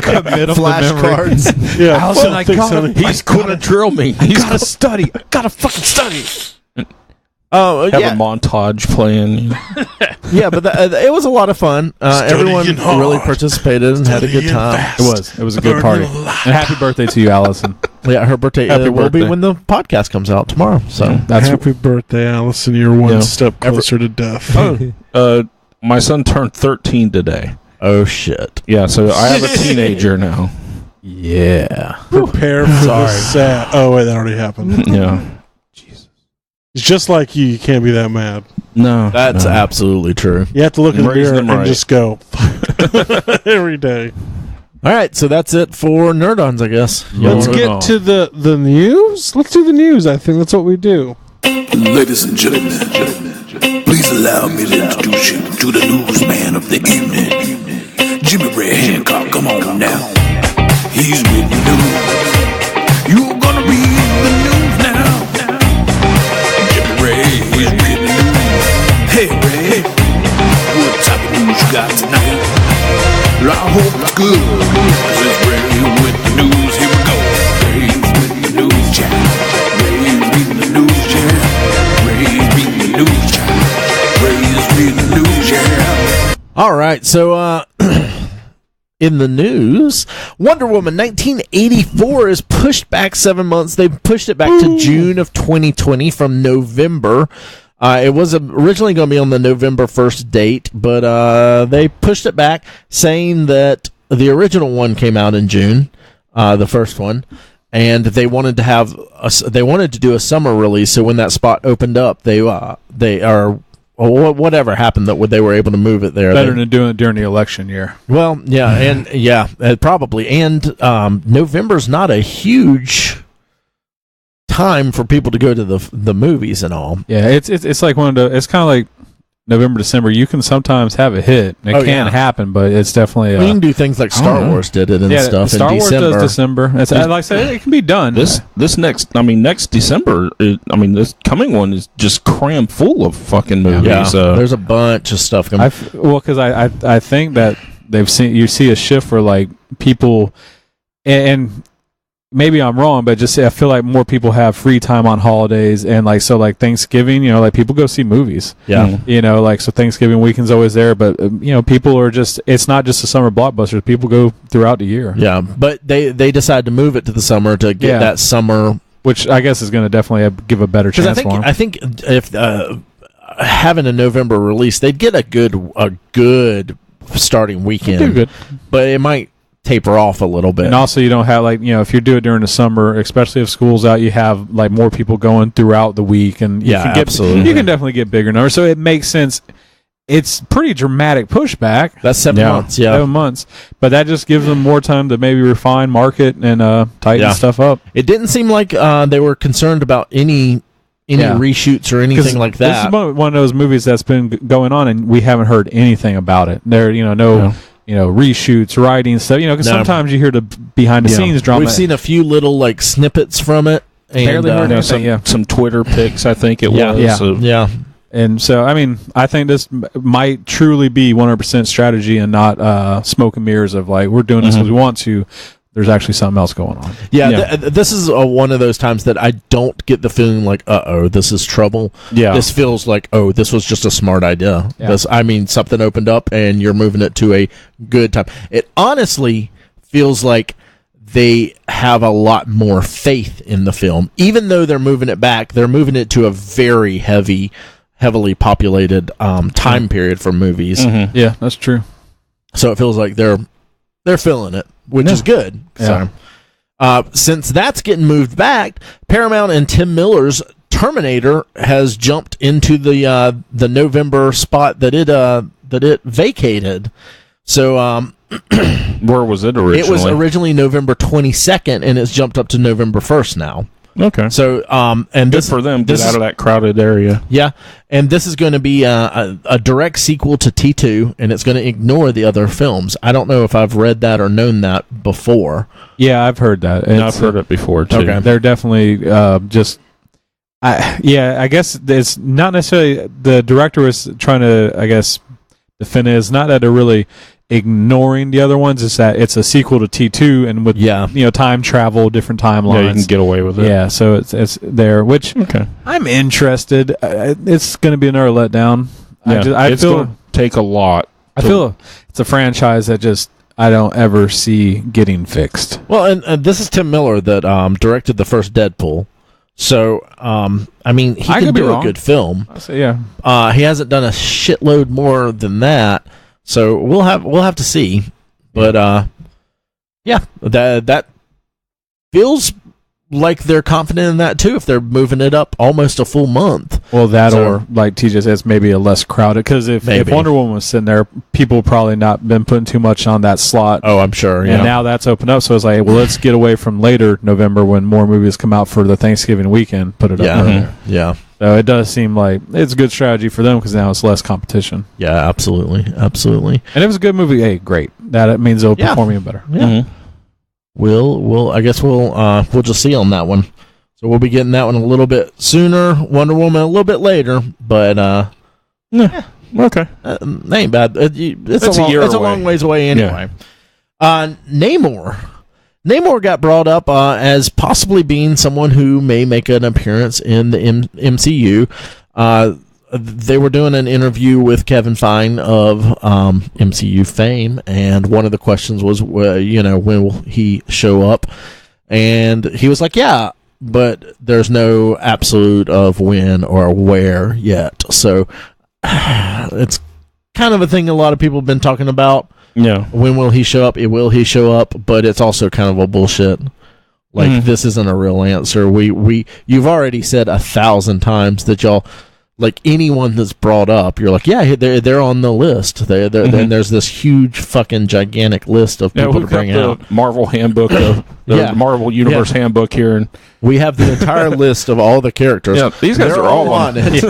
Commit Flashcards. Yeah, Allison, he's gonna drill me. He's gotta study. I gotta fucking study. Oh, have a montage playing. Yeah, but it was a lot of fun. Everyone really participated and had a good time. It was a good party. And happy birthday to you, Allison. Yeah, her birthday will be when the podcast comes out tomorrow. So that's happy birthday, Allison. You're one step closer to death. My son turned 13 today. Oh shit! Yeah, so I have a teenager now. Yeah, prepare for the sad. Oh wait, that already happened. Yeah. It's just like you. You can't be that mad. No. That's absolutely true. You have to look in the mirror and just go every day. All right, so that's it for NerdOns, I guess. Let's get to the news. Let's do the news. I think that's what we do. Ladies and gentlemen, please allow me to introduce you to the newsman of the evening, Jimmy Ray Hancock. Come on now. He's reading the news. You're gonna read the news now. He's reading the news. Hey, Ray, what type of news you got tonight? Well, I hope it's good, 'cause it's Ray with the news. Here we go. Ray's with the news chat. Ray's reading the news chat. Ray's reading the news chat. Ray's reading the news chat. All right, so in the news, Wonder Woman 1984 is pushed back 7 months. They pushed it back to June of 2020 from November. It was originally going to be on the November 1st date, but they pushed it back, saying that the original one came out in June, the first one, and they wanted to do a summer release. So when that spot opened up, whatever happened that they were able to move it there. Better than doing it during the election year. Well, yeah, probably. And November's not a huge time for people to go to the movies and all. Yeah, it's like it's kind of like November, December. You can sometimes have a hit. It can happen, but it's definitely. You can do things like Star Wars did it and stuff. Star in Wars December. does December. It's, like I said, it can be done. Next December. This coming one is just crammed full of fucking movies. Yeah, there's a bunch of stuff coming. Because I think that you see a shift where like people and maybe I'm wrong, but just I feel like more people have free time on holidays and like Thanksgiving, like people go see movies. Yeah. So Thanksgiving weekend's always there, but people are it's not just the summer blockbusters. People go throughout the year. Yeah, but they decided to move it to the summer to get that summer, which I guess is going to definitely give a better chance for them. I think if having a November release, they'd get a good starting weekend. Do good. But it might taper off a little bit. And also you don't have if you do it during the summer, especially if school's out, you have like more people going throughout the week, and you can definitely get bigger numbers. So it makes sense. It's pretty dramatic pushback. That's 7 months. Yeah, 7 months. But that just gives them more time to maybe refine, market, and tighten stuff up. It didn't seem like they were concerned about any reshoots or anything like that. This is one of those movies that's been going on, and we haven't heard anything about it. There, reshoots, writing stuff. Because sometimes you hear the behind the scenes drama. We've seen a few little snippets from it. And, barely heard anything. Some Twitter pics, I think it was. Yeah. And so, I think this might truly be 100% strategy and not smoke and mirrors of like, we're doing this because we want to. There's actually something else going on. Yeah. This is one of those times that I don't get the feeling like, this is trouble. Yeah. This feels like, this was just a smart idea. Yeah. Something opened up and you're moving it to a good time. It honestly feels like they have a lot more faith in the film. Even though they're moving it back, they're moving it to a very heavy heavily populated time period for movies. Mm-hmm. Yeah, that's true. So it feels like they're feeling it, which is good. Yeah. So, since that's getting moved back, Paramount and Tim Miller's Terminator has jumped into the November spot that it vacated. So, where was it originally? it was originally November 22nd, and it's jumped up to November 1st now. Okay. So, and Good this for them. Get this out is- of that crowded area. Yeah, and this is going to be a direct sequel to T2, and it's going to ignore the other films. I don't know if I've read that or known that before. Yeah, I've heard that. No, I've heard it before too. Okay. They're definitely just. I guess it's not necessarily the director was trying to, I guess, defend it. It's not that they're really ignoring the other ones. It's that it's a sequel to T2, and with time travel, different timelines. Yeah, you can get away with it. Yeah, so it's there, which Okay. I'm interested. It's going to be another letdown. Yeah, I it's feel going to take a lot. I feel it's a franchise that just I don't ever see getting fixed. Well, and this is Tim Miller that directed the first Deadpool. So, I mean, he I can could be do a wrong. good film. I say, yeah. He hasn't done a shitload more than that. So we'll have to see. But yeah, that feels like they're confident in that too. If they're moving it up almost a full month. Well, that So- or like TJ says, maybe a less crowded. Because if Maybe. Wonder Woman was sitting there, people probably not been putting too much on that slot. Oh, I'm sure. Yeah. And now that's opened up, so it's like, well, let's get away from later November when more movies come out for the Thanksgiving weekend. Put it up Yeah. earlier. Yeah. So it does seem like it's a good strategy for them because now it's less competition. Yeah. Absolutely. Absolutely. And if it's a good movie, hey, great. That means they'll Yeah. perform even better. Yeah. Mhm. I guess we'll just see on that one. So we'll be getting that one a little bit sooner. Wonder Woman a little bit later, but Okay. that ain't bad. It's a year It's a away. long ways away anyway. Namor got brought up as possibly being someone who may make an appearance in the MCU. They were doing an interview with Kevin Feige of MCU fame, and one of the questions was, when will he show up? And he was like, yeah, but there's no absolute of when or where yet. So it's kind of a thing a lot of people have been talking about. Yeah. When will he show up? Will he show up? But it's also kind of a bullshit. Like, this isn't a real answer. You've already said 1,000 times that y'all, like, anyone that's brought up, you're like, yeah, they're on the list. Then there's this huge fucking gigantic list of people to we've got bring the out. Marvel handbook, the Yeah. Marvel Universe handbook here, and We have the entire list of all the characters. yeah, these guys They're are all on it.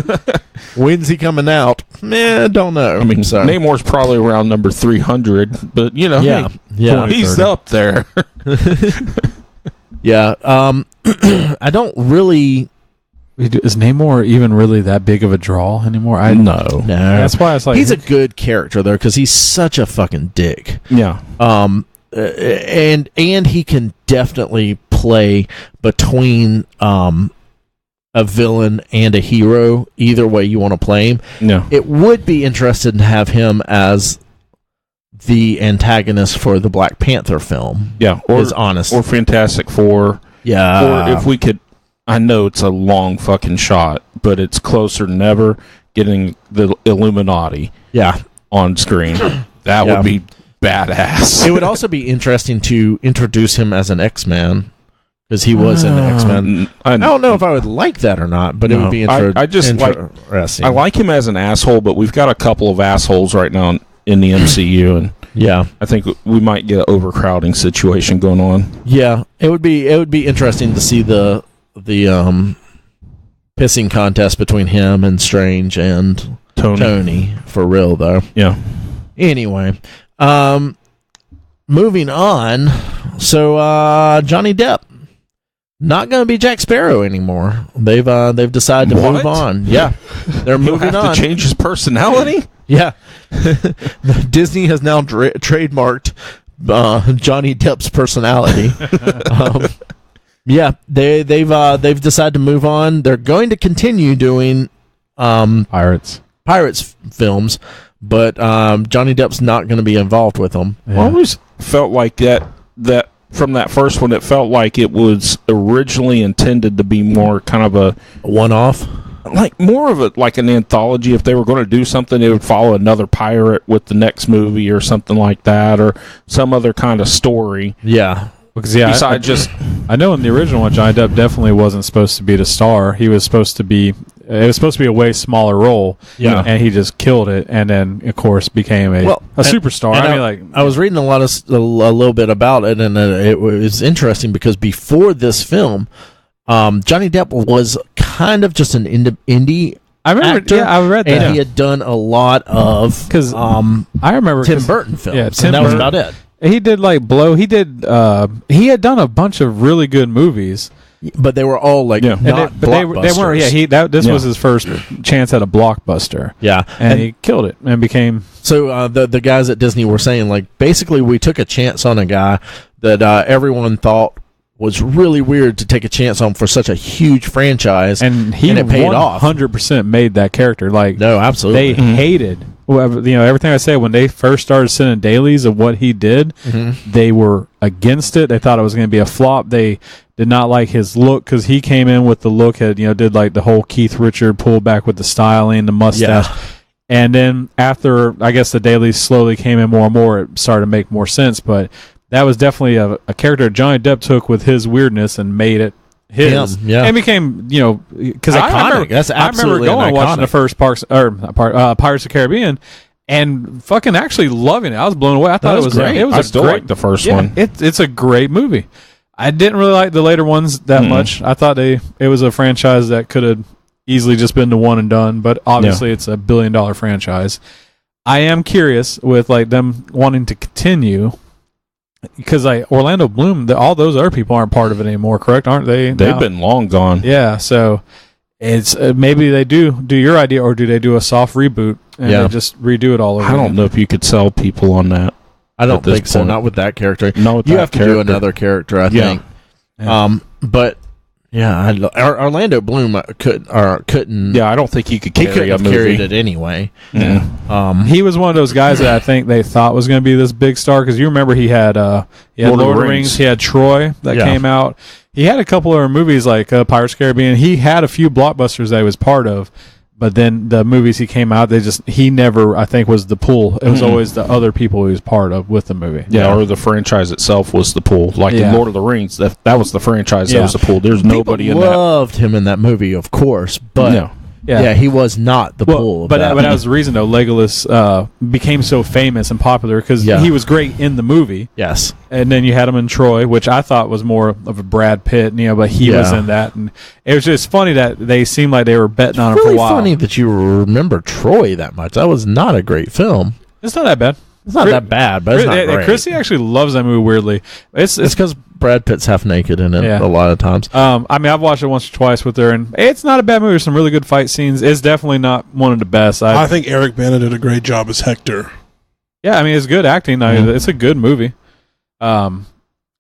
When's he coming out? Man, don't know. I mean, so, Namor's probably around number 300, but yeah, hey, yeah, he's up there. yeah. I don't really. Is Namor even really that big of a draw anymore? No. That's why it's like He's a good character though, because he's such a fucking dick. Yeah. And he can definitely play between a villain and a hero. Either way you want to play him. Yeah. It would be interesting to have him as the antagonist for the Black Panther film. Yeah. Is honest. Or Fantastic Four. Yeah. Or if we could, I know it's a long fucking shot, but it's closer than ever getting the Illuminati Yeah. on screen. That Yeah. would be badass. It would also be interesting to introduce him as an X-Man, because he was in the X-Men. I don't know if I would like that or not, but it would be I just like, interesting. I like him as an asshole, but we've got a couple of assholes right now in the MCU, and yeah. I think we might get an overcrowding situation going on. Yeah, it would be interesting to see the pissing contest between him and Strange and Tony for real though. Yeah. Anyway, moving on. So Johnny Depp not going to be Jack Sparrow anymore. They've decided to move on. Yeah, they're moving on. To change his personality. Yeah, Disney has now trademarked Johnny Depp's personality. Yeah, they've decided to move on. They're going to continue doing Pirates films, but Johnny Depp's not going to be involved with them. I always felt like that from that first one, it felt like it was originally intended to be more kind of a one-off. like more of an anthology. If they were going to do something, they would follow another pirate with the next movie or something like that, or some other kind of story. Yeah. Because I know in the original one, Johnny Depp definitely wasn't supposed to be the star. He was supposed to be. It was supposed to be a way smaller role. Yeah. And he just killed it, and then of course became a superstar. I was reading a little bit about it, and it was interesting because before this film, Johnny Depp was kind of just an indie. I remember. Actor, yeah, I read that. And he had done a lot of I remember Tim Burton films. Yeah, and that was about it. He did Blow. He did. He had done a bunch of really good movies, but they were all not blockbusters. They weren't. Yeah, this was his first chance at a blockbuster. Yeah, and he killed it and became. So the guys at Disney were saying basically we took a chance on a guy that everyone thought was really weird to take a chance on for such a huge franchise, and it paid off. 100% made that character no, absolutely. They hated. Everything I say, when they first started sending dailies of what he did, they were against it. They thought it was going to be a flop. They did not like his look because he came in with the look that did the whole Keith Richard pullback with the styling, the mustache. Yeah. And then after, I guess the dailies slowly came in more and more, it started to make more sense. But that was definitely a character Johnny Depp took with his weirdness and made it his, and became because I remember going and watching the first Pirates of the Caribbean and fucking actually loving it. I was blown away. I thought it was great. I still like the first one. It's a great movie. I didn't really like the later ones that much. I thought it was a franchise that could have easily just been the one and done, but obviously it's a $1 billion franchise. I am curious with them wanting to continue. Because Orlando Bloom, all those other people aren't part of it anymore, correct? Aren't they? They've been long gone. Yeah, so it's maybe they do your idea, or do they do a soft reboot and they just redo it all over? I don't know if you could sell people on that. I don't think so. Not with that character. No, with you that have to character. do another character, I think. Yeah. But yeah, Orlando Bloom couldn't. Yeah, I don't think he could He carry couldn't a have movie. carried it anyway. Yeah. He was one of those guys that I think they thought was going to be this big star, because you remember he had Lord of the Rings, he had Troy that came out. He had a couple of movies like Pirates of the Caribbean. He had a few blockbusters that he was part of, but then the movies he came out, he never, I think, was the pull. It was always the other people he was part of with the movie. Yeah, or the franchise itself was the pull. Like in Lord of the Rings, that was the franchise that was the pull. There's nobody in that. Loved him in that movie, of course, but he was not the pull. But that was the reason, though, Legolas became so famous and popular, because he was great in the movie. Yes. And then you had him in Troy, which I thought was more of a Brad Pitt, but he was in that. And it was just funny that they seemed like they were betting on him for a while. It's funny that you remember Troy that much. That was not a great film. It's not that bad. It's not that bad, but it's not great. Chrissy actually loves that movie, weirdly. It's because Brad Pitt's half naked in it a lot of times. I've watched it once or twice with her, and it's not a bad movie. There's some really good fight scenes. It's definitely not one of the best. I think Eric Bana did a great job as Hector. Yeah, it's good acting. It's a good movie. And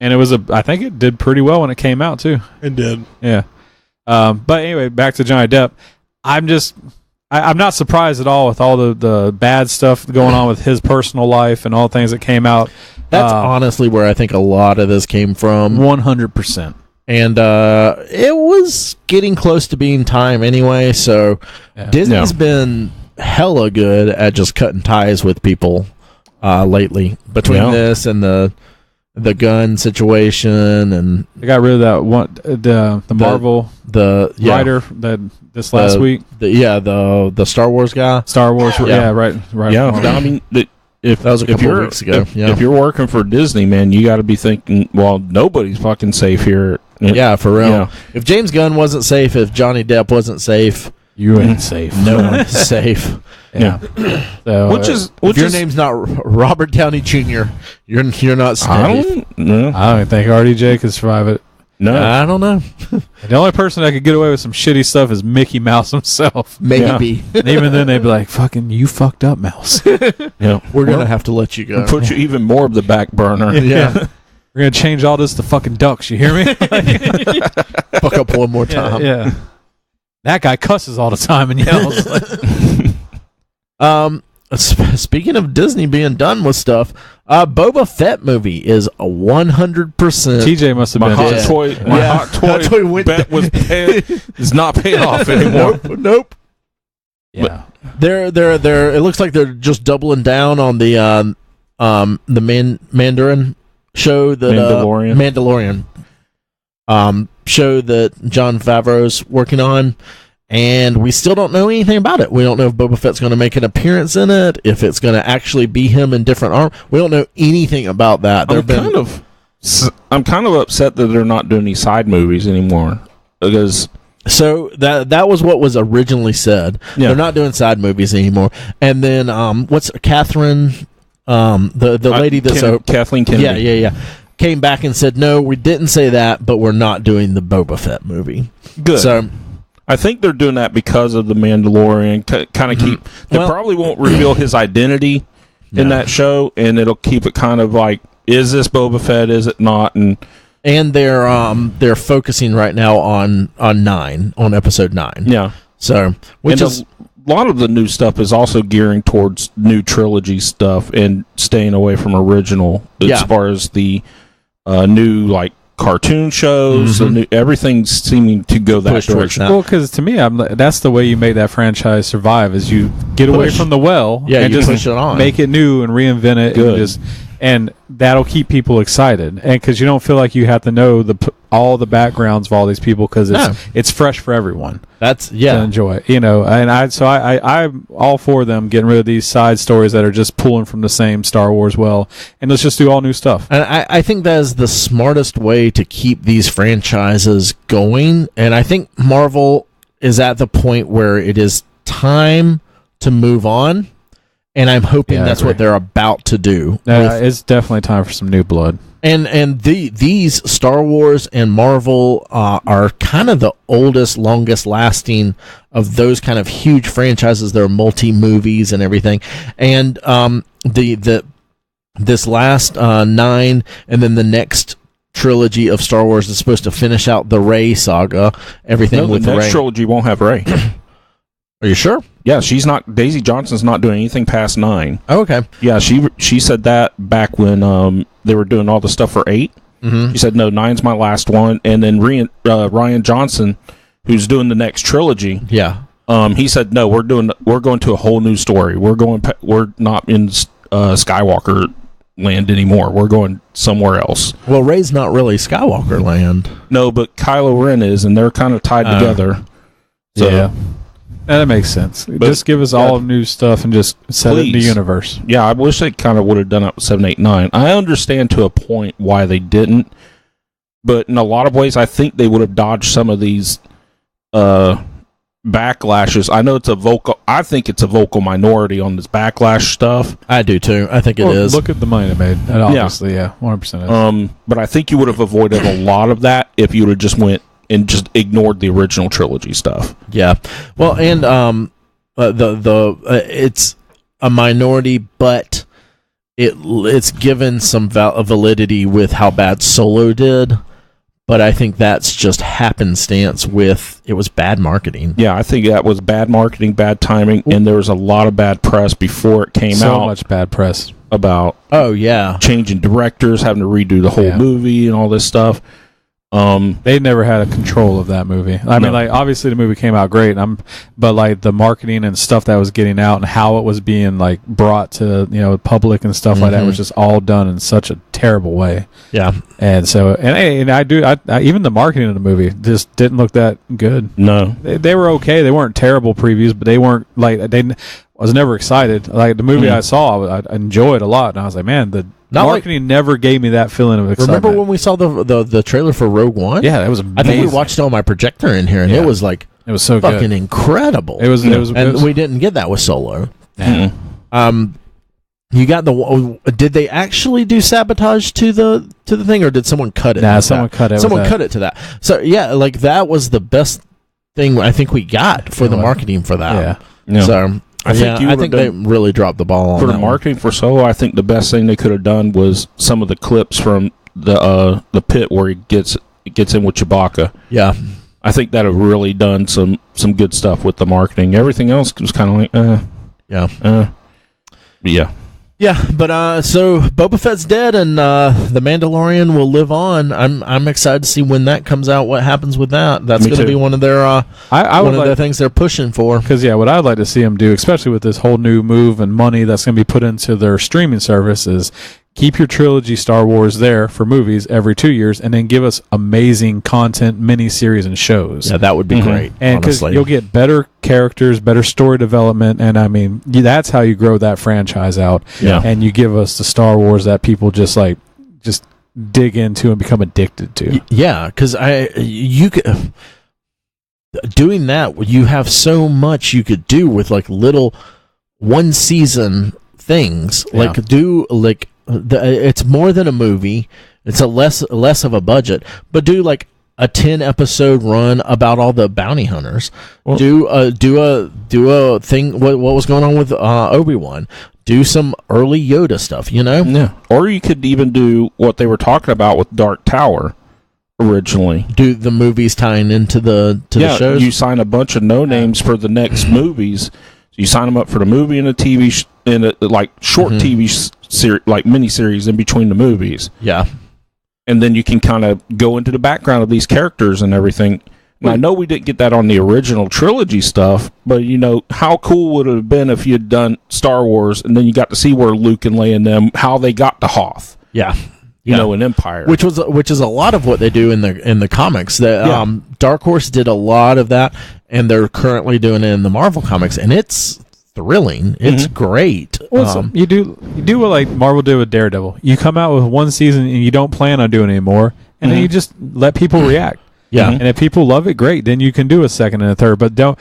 I think it did pretty well when it came out too. It did. Yeah. But anyway, back to Johnny Depp. I'm not surprised at all with all the bad stuff going on with his personal life and all the things that came out. That's honestly where I think a lot of this came from. 100%. And it was getting close to being time anyway, so Disney's been hella good at just cutting ties with people lately. Between this and the gun situation, and they got rid of that one, the Marvel writer this last week. The Star Wars guy. Star Wars, right. Yeah, I mean, if that was a couple of weeks ago. If you're working for Disney, man, you got to be thinking, well, nobody's fucking safe here. Yeah, for real. Yeah. If James Gunn wasn't safe, if Johnny Depp wasn't safe, you ain't safe. No one's safe. Yeah. So, if your name's not Robert Downey Jr., you're not safe. I don't think RDJ could survive it. No, I don't know. The only person that could get away with some shitty stuff is Mickey Mouse himself. Maybe. And even then, they'd be like, "Fucking, you fucked up, Mouse." We're gonna have to let you go. We'll put you even more of the back burner. Yeah. We're gonna change all this to fucking ducks. You hear me? Fuck up one more time. Yeah. That guy cusses all the time and yells. speaking of Disney being done with stuff, Boba Fett movie is 100%. TJ must have My been hot dead. toy, Hot toy went bet is not paying off anymore. Nope. Yeah. They're it looks like they're just doubling down on the Mandarin show that Mandalorian show that Jon Favreau's working on, and we still don't know anything about it. We don't know if Boba Fett's going to make an appearance in it, if it's going to actually be him in different armor. We don't know anything about that. I'm kind of upset that they're not doing any side movies anymore, because so that was what was originally said. Yeah. They're not doing side movies anymore. And then what's Catherine, the lady that's Kathleen Kennedy. yeah, came back and said, no, we didn't say that, but we're not doing the Boba Fett movie. Good. So I think they're doing that because of the Mandalorian. Kind of keep. They probably won't reveal his identity in that show, and it'll keep it kind of like, is this Boba Fett? Is it not? And they're focusing right now on episode 9. Yeah. So a lot of the new stuff is also gearing towards new trilogy stuff and staying away from original as far as the new like cartoon shows. Everything's seeming to go that direction. Well, because to me, that's the way you make that franchise survive: is you get away from the well, and just push it on, make it new and reinvent it, and that'll keep people excited. And because you don't feel like you have to know all the backgrounds of all these people, because it's fresh for everyone. That's to enjoy, And I'm all for them getting rid of these side stories that are just pulling from the same Star Wars well, and let's just do all new stuff. And I think that is the smartest way to keep these franchises going. And I think Marvel is at the point where it is time to move on. And I'm hoping that's what they're about to do. It's definitely time for some new blood. And these Star Wars and Marvel are kind of the oldest, longest lasting of those kind of huge franchises. They're multi-movies and everything. And this last 9 and then the next trilogy of Star Wars is supposed to finish out the Rey saga. Everything with the next Rey. trilogy won't have Rey. Are you sure? Yeah, Daisy Johnson's not doing anything past 9. Oh, okay. Yeah, she said that back when they were doing all the stuff for 8. She said, no, 9's my last one. And then Rian Johnson, who's doing the next trilogy, he said, no, we're going to a whole new story. We're not in Skywalker land anymore. We're going somewhere else. Well, Rey's not really Skywalker land. No, but Kylo Ren is, and they're kind of tied together. So, yeah. That makes sense. Just give us all new stuff and just set it in the universe. Yeah, I wish they kind of would have done it with 7, 8, 9. I understand to a point why they didn't, but in a lot of ways, I think they would have dodged some of these backlashes. I know I think it's a vocal minority on this backlash stuff. I do too. I think it is. Look at the money they made. And obviously, 100% is. But I think you would have avoided a lot of that if you would have just went and just ignored the original trilogy stuff. Yeah. Well, and it's a minority, but it's given some validity with how bad Solo did. But I think that's just happenstance it was bad marketing. Yeah, I think that was bad marketing, bad timing, and there was a lot of bad press before it came out. So much bad press. About changing directors, having to redo the whole movie and all this stuff. They never had a control of that movie. I mean, like, obviously the movie came out great, but like the marketing and stuff that was getting out and how it was being like brought to public and stuff like that was just all done in such a terrible way. Yeah, and so and I even the marketing of the movie just didn't look that good. No, they were okay. They weren't terrible previews, but they weren't like I was never excited. Like the movie I saw, I enjoyed a lot, and I was like, man, the marketing never gave me that feeling of excitement. Remember when we saw the trailer for Rogue One? Yeah, that was amazing. I think we watched it on my projector in here, and it was like it was so fucking incredible. It was, and we didn't get that with Solo. Mm-hmm. You got did they actually do sabotage to the thing, or did someone cut it? Nah, someone cut it. Someone cut it to that. So yeah, like that was the best thing I think we got for the marketing for that. Yeah. So. I think they really dropped the ball on for the marketing for Solo. I think the best thing they could have done was some of the clips from the pit where he gets in with Chewbacca. Yeah, I think that have really done some good stuff with the marketing. Everything else was kind of like, Yeah. Yeah, but so Boba Fett's dead, and the Mandalorian will live on. I'm excited to see when that comes out. What happens with that? That's going to be one of their one of the things they're pushing for. Because what I'd like to see them do, especially with this whole new move and money that's going to be put into their streaming service, is keep your trilogy Star Wars there for movies every 2 years, and then give us amazing content, miniseries, and shows. Yeah, that would be great. And because you'll get better characters, better story development, and I mean that's how you grow that franchise out. Yeah. And you give us the Star Wars that people just dig into and become addicted to. Yeah, because you could doing that. You have so much you could do with like little one season things. Yeah. It's more than a movie. It's a less of a budget, but do like a 10 episode run about all the bounty hunters. Well, do a thing. What was going on with Obi-Wan? Do some early Yoda stuff. Yeah. Or you could even do what they were talking about with Dark Tower originally. Do the movies tying into the shows? You sign a bunch of no names for the next movies. You sign them up for the movie and a TV short TV series, like miniseries in between the movies. Yeah, and then you can kind of go into the background of these characters and everything. And I know we didn't get that on the original trilogy stuff, but how cool would it have been if you had done Star Wars and then you got to see where Luke and Leia and them, how they got to Hoth. Yeah. In Empire, which is a lot of what they do in the comics. Dark Horse did a lot of that, and they're currently doing it in the Marvel comics, and it's thrilling. It's great. Well, you do what like Marvel did with Daredevil. You come out with one season and you don't plan on doing it anymore, and then you just let people react. Yeah, and if people love it, great. Then you can do a second and a third. But don't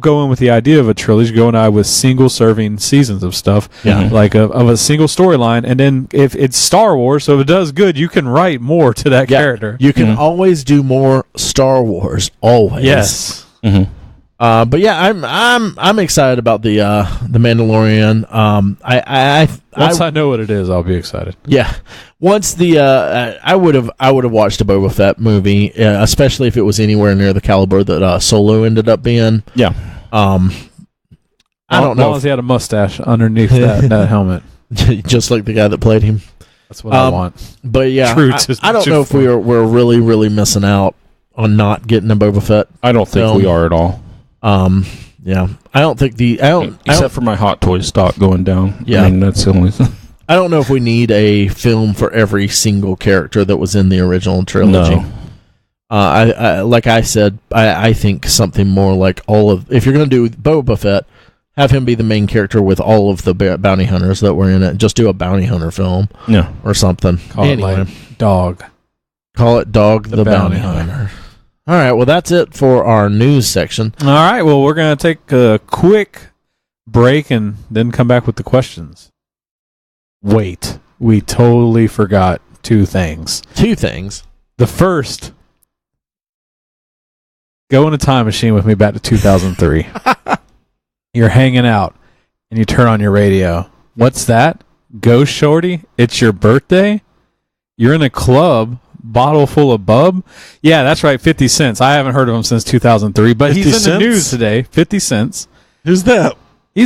go in with the idea of a trilogy. Go in with single serving seasons of stuff, like of a single storyline. And then if it's Star Wars, so if it does good, you can write more to that character. You can always do more Star Wars. Always, yes. But yeah, I'm excited about the Mandalorian. Once I know what it is, I'll be excited. Yeah, once I would have watched a Boba Fett movie, especially if it was anywhere near the caliber that Solo ended up being. Yeah. I don't know. As long as he had a mustache underneath that helmet, just like the guy that played him. That's what I want. But yeah, I don't know if we're really, really missing out on not getting a Boba Fett. I don't think we are at all. Yeah, I don't think except for my Hot Toys stock going down. Yeah, I mean, that's the only thing. I don't know if we need a film for every single character that was in the original trilogy. No. Like I said, I think something more like if you're going to do Boba Fett, have him be the main character with all of the bounty hunters that were in it. Just do a bounty hunter film, or something. Call it like Dog. Call it Dog the Bounty Hunter. All right, well, that's it for our news section. All right, well, we're going to take a quick break and then come back with the questions. Wait, we totally forgot two things. The first, go in a time machine with me back to 2003. You're hanging out, and you turn on your radio. What's that? Go, shorty, it's your birthday? You're in a club. Bottle full of bub? Yeah, that's right, 50 cents. I haven't heard of him since 2003, but he's in the news today. 50 cents. Who's that? He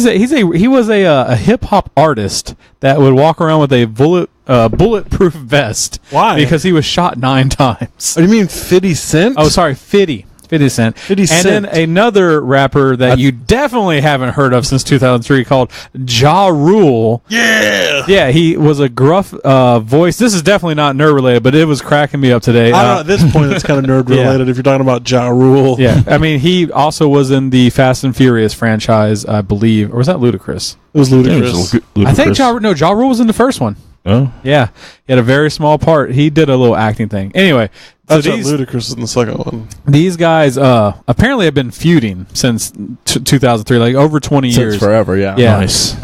was a hip hop artist that would walk around with a bulletproof vest. Why? Because he was shot 9 times. What do you mean 50 Cent? Oh, sorry, 50 Cent. 50 Cent. And then another rapper that you definitely haven't heard of since 2003 called Ja Rule. Yeah. Yeah, he was a gruff voice. This is definitely not nerd related, but it was cracking me up today. I don't know. At this point, it's kind of nerd related if you're talking about Ja Rule. Yeah. I mean, he also was in the Fast and Furious franchise, I believe. Or was that Ludacris? It was Ludacris. I think Ja Rule was in the first one. Oh. Yeah. He had a very small part. He did a little acting thing. Anyway. That's Ludacris in the second one. These guys apparently have been feuding since 2003, like over 20 years. Since forever, yeah. Nice.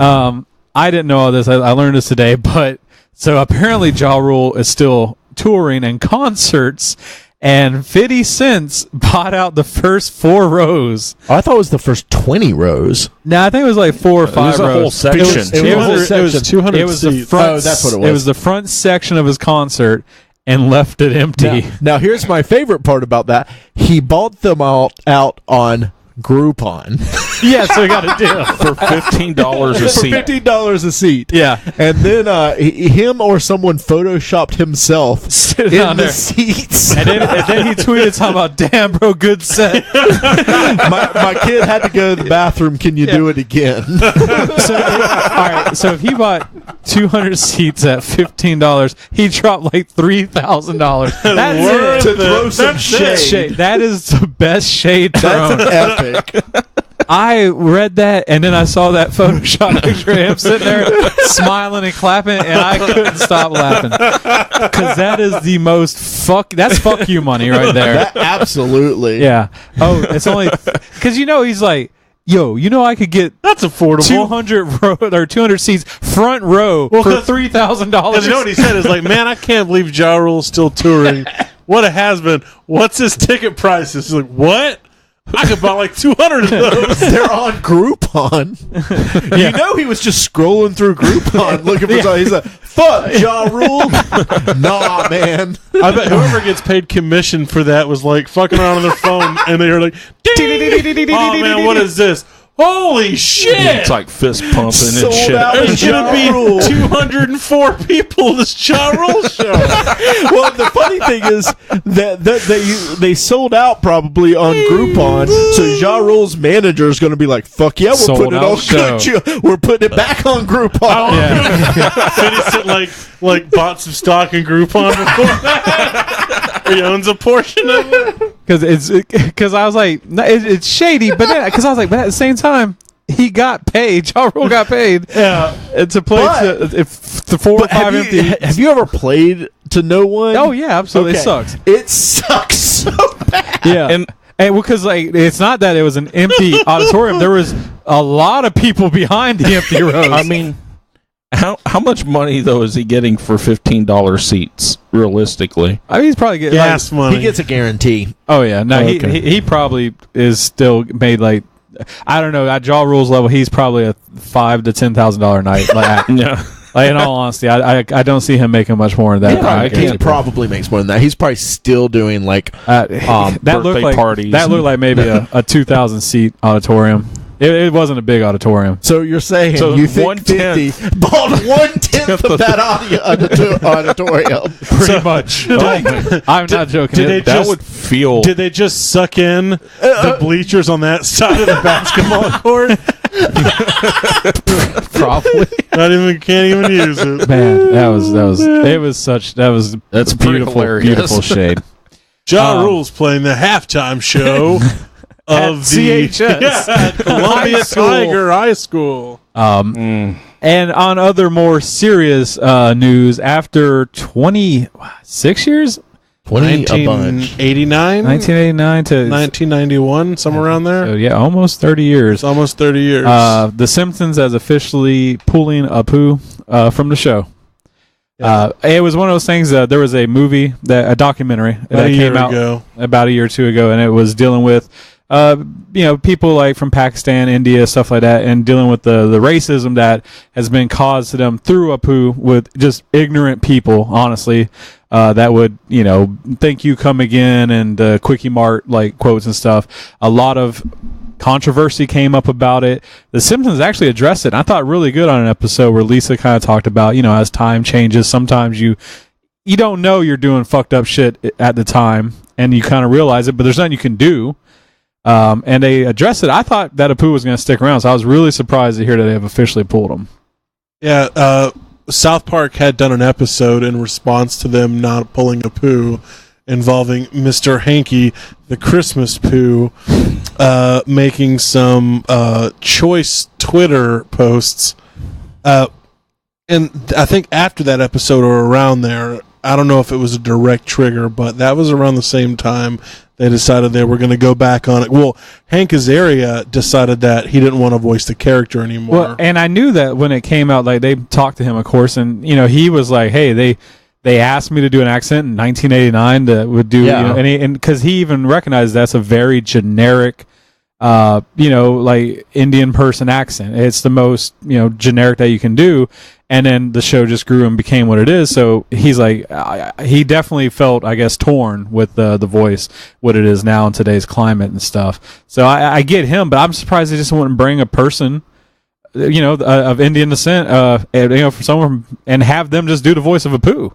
I didn't know all this. I learned this today. But so apparently Ja Rule is still touring in concerts. And 50 Cents bought out the first 4 rows. I thought it was the first 20 rows. No, I think it was like 4 or 5 rows. It was a whole section. It was 200 It was the seats. front. Oh, that's what it was. It was the front section of his concert and left it empty. Now here's my favorite part about that. He bought them out on Groupon. Yeah, so we got a deal. for $15 a For seat. $15 a seat. Yeah. And then him or someone photoshopped himself Sitting in on the there. seats. And then he tweeted talking about, damn, bro, good set. my kid had to go to the bathroom. Can you do it again? So if he bought 200 seats at $15, he dropped like $3,000. That's it. To throw some shade. That is the best shade thrown. That's epic. I read that, and then I saw that Photoshop picture of him sitting there smiling and clapping, and I couldn't stop laughing. Because that is the most that's fuck you money right there. Absolutely. Yeah. Oh, it's only... Because, he's like, yo, I could get... That's affordable. 200 seats front row for $3,000. Because you know what he said is like, man, I can't believe Ja Rule's still touring. What a has-been. What's his ticket prices? He's like, what? I could buy like 200 of those. They're on Groupon. You know he was just scrolling through Groupon looking for something. He's like, fuck, Ja Rule. Nah, man. I bet whoever gets paid commission for that was like fucking around on their phone and they were like, oh man, what is this? Holy shit! It's like fist pumping Sold and shit. out. There's Ja gonna Rule. be 204 people at this Ja Rule show. Well, the funny thing is that they sold out probably on Groupon, so Ja Rule's manager is going to be like, "Fuck yeah, we're Sold putting it out on show. We're putting it back on Groupon." Finished it like bought some stock in Groupon before that. He owns a portion of it. Because I was like, it's shady, but then because I was like, but at the same time, he got paid. Ja Rule got paid. Yeah, to play the 4 or 5 empty. Have you ever played to no one? Oh yeah, absolutely. Okay. It sucks. It sucks so bad. Yeah, and because it's not that it was an empty auditorium. There was a lot of people behind the empty rows. I mean, how much money though is he getting for $15 seats? Realistically, I mean, he's probably getting gas money. He gets a guarantee. Oh yeah, no, okay. he probably is still made like, I don't know, at Ja Rule's level, he's probably a $5,000 to $10,000 night. yeah. Like, in all honesty, I don't see him making much more than that. He probably makes more than that. He's probably still doing like that looked birthday like parties. That looked like maybe a 2,000 seat auditorium. It wasn't a big auditorium. So you're saying you think 50 bought 1/10 of that auditorium? Pretty much. I'm not joking. That would feel. Did they just suck in the bleachers on that side of the basketball court? Probably. Can't even use it. Man, that's beautiful, hilarious. beautiful shade. Ja Rule's playing the halftime show of the CHS. Columbia High school. Tiger High School. And on other more serious news, after 26 years, 1989, 1989 to 1991, somewhere around there. so yeah, almost 30 years. It's almost 30 years. The Simpsons has officially pulling Apu from the show. It was one of those things. There was a movie, a documentary that came out about a year or two ago, and it was dealing with people like from Pakistan, India, stuff like that, and dealing with the racism that has been caused to them through Apu with just ignorant people, honestly, that would, thank you, come again, and Quickie Mart like quotes and stuff. A lot of controversy came up about it. The Simpsons actually addressed it, and I thought really good on an episode where Lisa kind of talked about, as time changes, sometimes you don't know you're doing fucked up shit at the time, and you kind of realize it, but there's nothing you can do. And they addressed it. I thought that Apu was going to stick around, so I was really surprised to hear that they have officially pulled him. Yeah, South Park had done an episode in response to them not pulling Apu, involving Mr. Hanky, the Christmas Pooh, making some choice Twitter posts. And I think after that episode or around there, I don't know if it was a direct trigger, but that was around the same time they decided they were going to go back on it. Well, Hank Azaria decided that he didn't want to voice the character anymore. Well, and I knew that when it came out, like they talked to him, of course, and he was like, "Hey, they asked me to do an accent in 1989 that would do," and because he even recognized that's a very generic like Indian person accent. It's the most, generic that you can do. And then the show just grew and became what it is. So he's like, he definitely felt, I guess, torn with the voice, what it is now in today's climate and stuff. So I get him, but I'm surprised they just wouldn't bring a person, of Indian descent, for someone and have them just do the voice of Apu.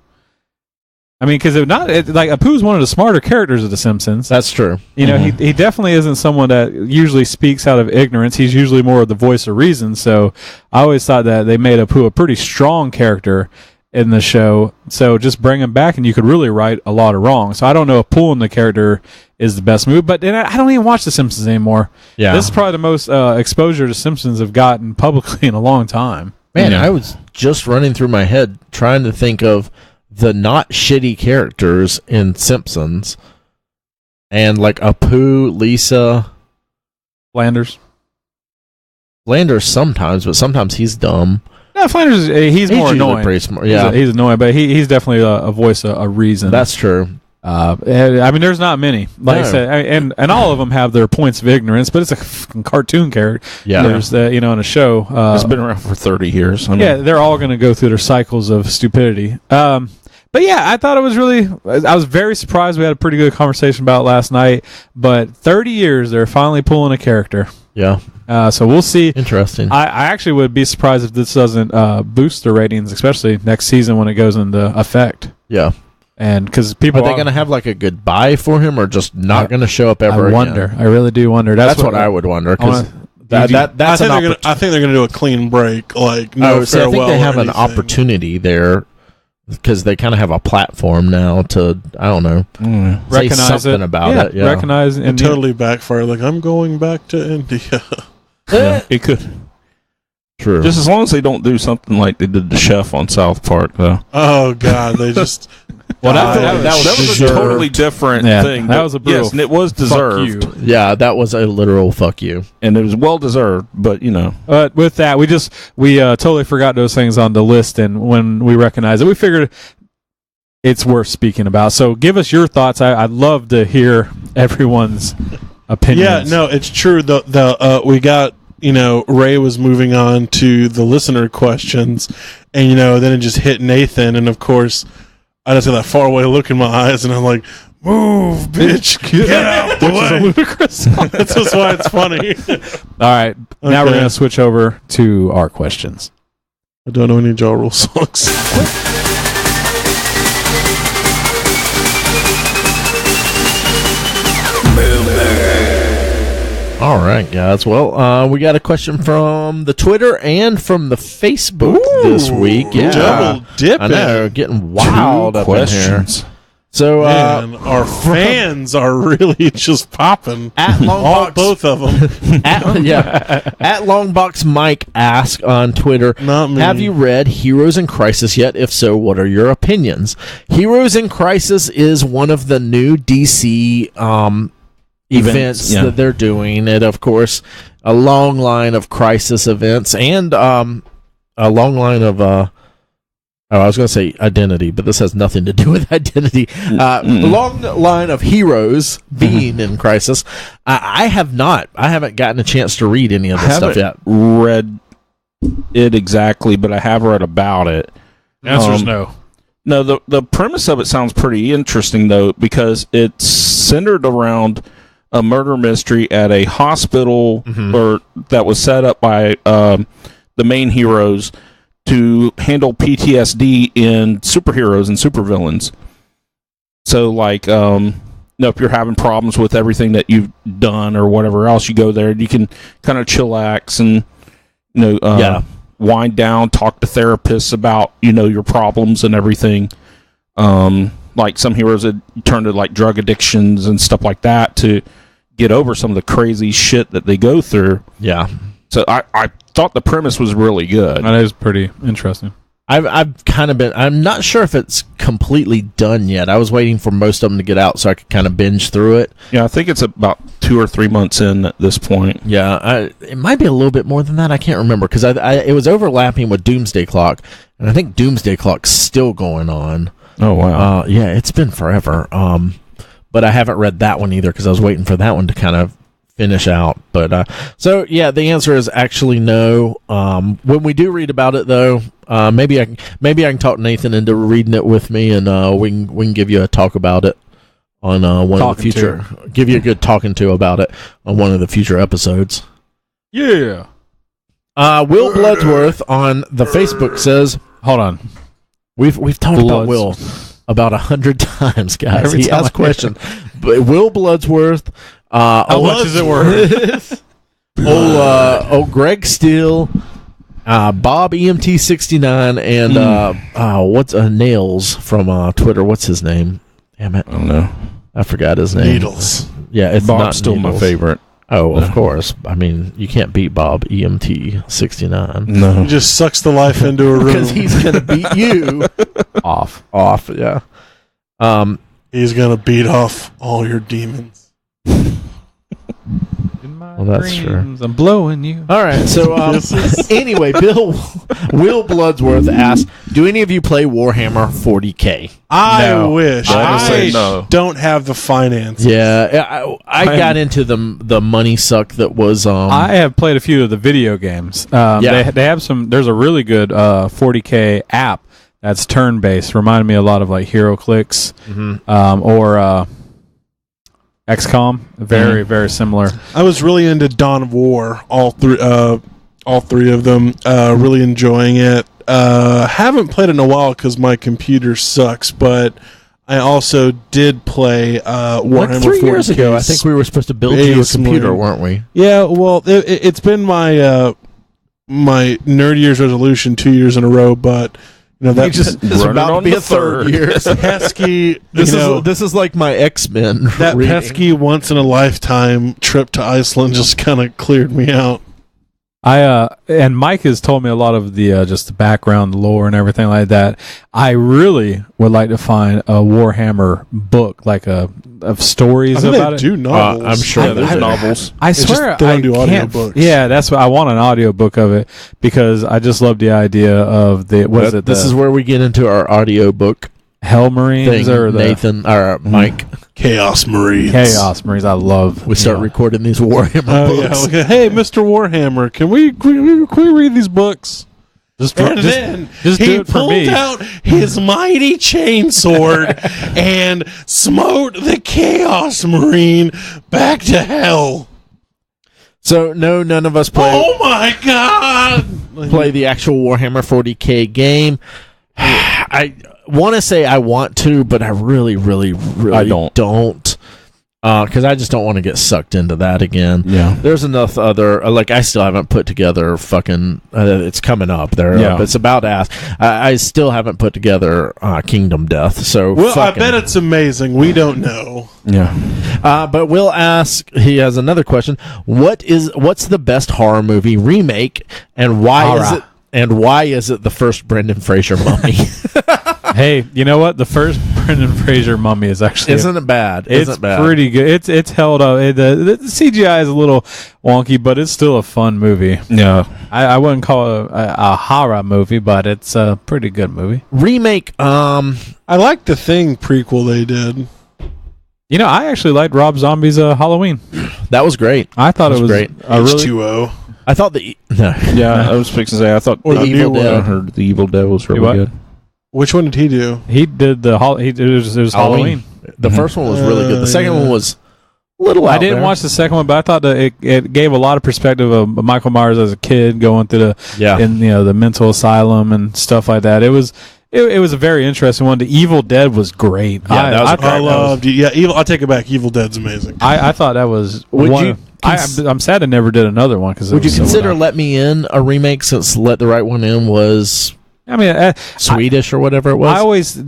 I mean, because Apu's one of the smarter characters of The Simpsons. That's true. He definitely isn't someone that usually speaks out of ignorance. He's usually more of the voice of reason. So I always thought that they made Apu a pretty strong character in the show. So just bring him back, and you could really right a lot of wrong. So I don't know if pulling the character is the best move, but then I don't even watch The Simpsons anymore. Yeah, this is probably the most exposure to Simpsons have gotten publicly in a long time. Man, I was just running through my head trying to think of the not shitty characters in Simpsons, and like Apu, Lisa, Flanders sometimes, but sometimes he's dumb. No, Flanders, he's more annoying. Pretty smart. Yeah, he's annoying, but he's definitely a voice of reason. That's true. I mean, there's not many. Like I said, and all of them have their points of ignorance, but it's a fucking cartoon character. Yeah, there's in a show. It's been around for 30 years. They're all going to go through their cycles of stupidity. But yeah, I thought it was I was very surprised. We had a pretty good conversation about it last night. But 30 years, they're finally pulling a character. Yeah. So we'll see. Interesting. I actually would be surprised if this doesn't boost the ratings, especially next season when it goes into effect. Yeah. And because people are they going to have like a goodbye for him, or just not going to show up ever? I wonder. Again? I really do wonder. That's what I would wonder. Because I think they're going to do a clean break. Like no farewell. I think they have an opportunity there, because they kind of have a platform now to, I don't know, say recognize something about it. Yeah. Recognize and totally backfire. Like, I'm going back to India. It could. True. Just as long as they don't do something like they did the chef on South Park, though. Oh God, they just. Well, that was a totally different thing. That was a brutal. Yes, and it was deserved. Yeah, that was a literal fuck you, and it was well deserved. But with that, we totally forgot those things on the list, and when we recognized it, we figured it's worth speaking about. So, give us your thoughts. I'd love to hear everyone's opinions. Yeah, no, it's true. We got. Ray was moving on to the listener questions, and then it just hit Nathan, and of course. I just got that far away look in my eyes, and I'm like, "Move, bitch, get out the way!" Ludicrous. That's just why it's funny. All right, now we're gonna switch over to our questions. I don't know any Ja Rule songs. All right, guys. Well, we got a question from the Twitter and from the Facebook this week. Yeah, double dipping. I know, getting wild up in here. So, our fans are really just popping. At Longbox, both of them. At Longbox Mike asked on Twitter, Not me. Have you read Heroes in Crisis yet? If so, what are your opinions? Heroes in Crisis is one of the new DC events that they're doing. It, of course, a long line of Crisis events and a long line of I was going to say Identity, but this has nothing to do with Identity. Long line of heroes being in Crisis. I haven't gotten a chance to read any of this stuff yet. Read it exactly, but I have read about it. The answer is no. No, the premise of it sounds pretty interesting, though, because it's centered around a murder mystery at a hospital or that was set up by the main heroes to handle PTSD in superheroes and supervillains. So, like, if you're having problems with everything that you've done or whatever else, you go there and you can kind of chillax and, wind down, talk to therapists about, your problems and everything. Like some heroes that turn to like drug addictions and stuff like that to get over some of the crazy shit that they go through. Yeah. So I thought the premise was really good. That is pretty interesting. I've kind of been. I'm not sure if it's completely done yet. I was waiting for most of them to get out so I could kind of binge through it. Yeah, I think it's about 2 or 3 months in at this point. Yeah, it might be a little bit more than that. I can't remember because it was overlapping with Doomsday Clock, and I think Doomsday Clock's still going on. Oh wow! Yeah, it's been forever. But I haven't read that one either because I was waiting for that one to kind of finish out. But so yeah, the answer is actually no. When we do read about it, though, maybe I can talk Nathan into reading it with me, and we can give you a talk about it on one of the future. Give you a good talking to about it on one of the future episodes. Yeah. Will Bloodsworth on the Facebook says, "Hold on, we've talked about Will about 100 times, guys. Every he time asked questions, but Will Bloodsworth, how much is it worth? old Greg Steele, Bob EMT69, and what's Nails from Twitter? What's his name? Damn it, I don't know. I forgot his name. Needles. Yeah, it's Bob's not still Needles. my favorite. Oh, of course. I mean, you can't beat Bob EMT69. No. He just sucks the life into a room. Because he's going to beat you off. Yeah. He's going to beat off all your demons. In my Well, that's dreams, I'm blowing you. All right. So, anyway, Will Bloodsworth asked, do any of you play Warhammer 40K? I wish. I don't have the finances. Yeah. I got into the money suck that was... I have played a few of the video games. Yeah. They have some... There's a really good 40K app that's turn-based. Reminded me a lot of like HeroClix or... XCOM, very very similar. I was really into Dawn of War, all three of them. Really enjoying it. Haven't played it in a while because my computer sucks, but I also did play Warhammer like 3 years 40K ago, I think we were supposed to build you a computer, weren't we? Yeah, well, it's been my my Nerd Year's resolution 2 years in a row, but you know that is about to be a third year. Pesky. This is like my X-Men. That reading. pesky once in a lifetime trip to Iceland just kind of cleared me out. And Mike has told me a lot of the just the background, the lore, and everything like that. I really would like to find a Warhammer book, like of stories about it. Do novels. I'm sure there's novels. I swear they don't do can't. audiobooks. Yeah, that's what I want, an audiobook of it, because I just love the idea of This is where we get into our audiobook Hell Marines thing, or the Nathan or Mike. Chaos Marines. Chaos Marines. I love. We start recording these Warhammer books. Yeah, hey, Mr. Warhammer, can we read these books? Just And just then do he it for pulled me. out his mighty chainsword and smote the Chaos Marine back to hell. So no, none of us play Oh my God! play the actual Warhammer 40K game. I want to say I want to, but I really don't. Because I just don't want to get sucked into that again. Yeah. There's enough other I still haven't put together fucking. It's coming up there. Yeah. It's about to ask. I still haven't put together Kingdom Death. So Well, I bet it's amazing. We don't know. Yeah. But Will ask. He has another question. What's the best horror movie remake, and why is it? And why is it the first Brendan Fraser mummy? Hey, you know what? The first Brendan Fraser mummy is actually Isn't it bad? It's pretty good. It's held up. The CGI is a little wonky, but it's still a fun movie. Yeah. I wouldn't call it a horror movie, but it's a pretty good movie. Remake. I like the Thing prequel they did. You know, I actually liked Rob Zombie's Halloween. That was great. I thought it was great. H2O. I thought the Yeah, I was fixing to say, I thought Or the Evil Dead. I heard the Evil Dead was really what? good. Which one did he do? He did it was Halloween. The first one was really good. The second one was a little out I didn't there. watch the second one, but I thought that it gave a lot of perspective of Michael Myers as a kid going through the mental asylum and stuff like that. It was a very interesting one. The Evil Dead was great. Yeah, I loved it. Yeah, I'll take it back. Evil Dead's amazing. I thought that was I'm sad I never did another one because Would you consider Let Me In a remake since Let the Right One In was Swedish or whatever it was? I always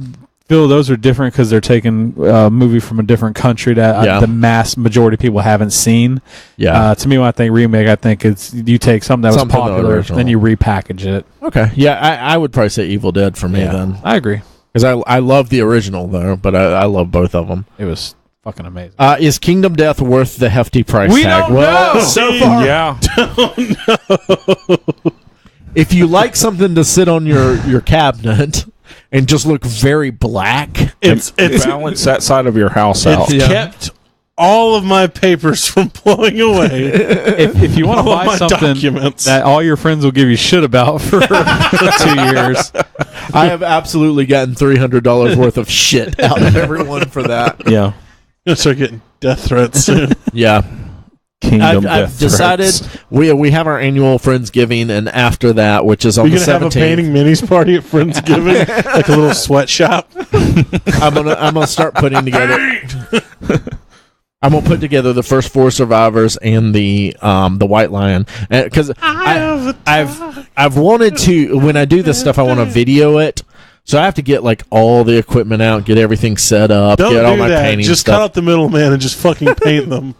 feel those are different because they're taking a movie from a different country that the mass majority of people haven't seen. Yeah. To me, when I think remake, I think it's you take something that was popular, then you repackage it. Okay. Yeah, I would probably say Evil Dead for me then. I agree. Because I love the original, though, but I love both of them. It was fucking amazing. Is Kingdom Death worth the hefty price tag? Don't know. So far, Yeah. if you like something to sit on your cabinet and just look very black, It's balance that side of your house out. kept all of my papers from blowing away. If you want to All of buy my something documents. that all your friends will give you shit about for 2 years, I have absolutely gotten $300 worth of shit out of everyone for that. Yeah. I'm gonna start getting death threats soon. Yeah. Kingdom I've decided we have our annual Friendsgiving, and after that, which is on You're the gonna have a 17th, painting minis party at Friendsgiving, like a little sweatshop. I'm gonna start putting together. I'm gonna put together the first 4 survivors and the White Lion, because I've wanted to, when I do this stuff, I want to video it. So I have to get like all the equipment out, get everything set up, Don't get all do my that. painting Just stuff. cut out the middleman and just fucking paint them.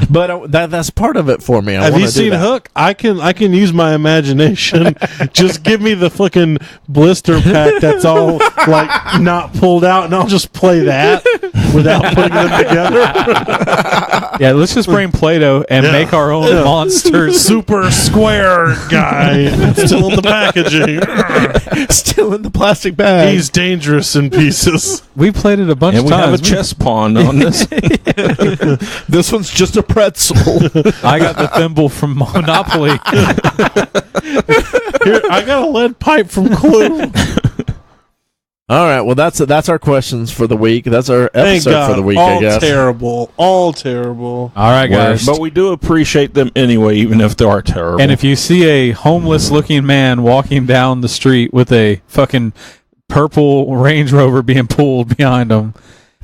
But that's part of it for me. I Have wanna you do seen that. Hook? I can use my imagination. Just give me the fucking blister pack that's all like not pulled out, and I'll just play that without putting them together. yeah, let's just bring Play-Doh and Yeah. make our own monsters. Super square guy still in the packaging. Still in the plastic bag. He's dangerous in pieces. We played it a bunch And of we have a times. chess pawn on this. This one's just a pretzel. I got the thimble from Monopoly. Here, I got a lead pipe from Clue. All right, well that's our questions for the week. That's our Thank episode God. for the week, all I guess. terrible. All terrible. All right, guys. But we do appreciate them anyway, even if they are terrible. And if you see a homeless-looking man walking down the street with a fucking purple Range Rover being pulled behind him,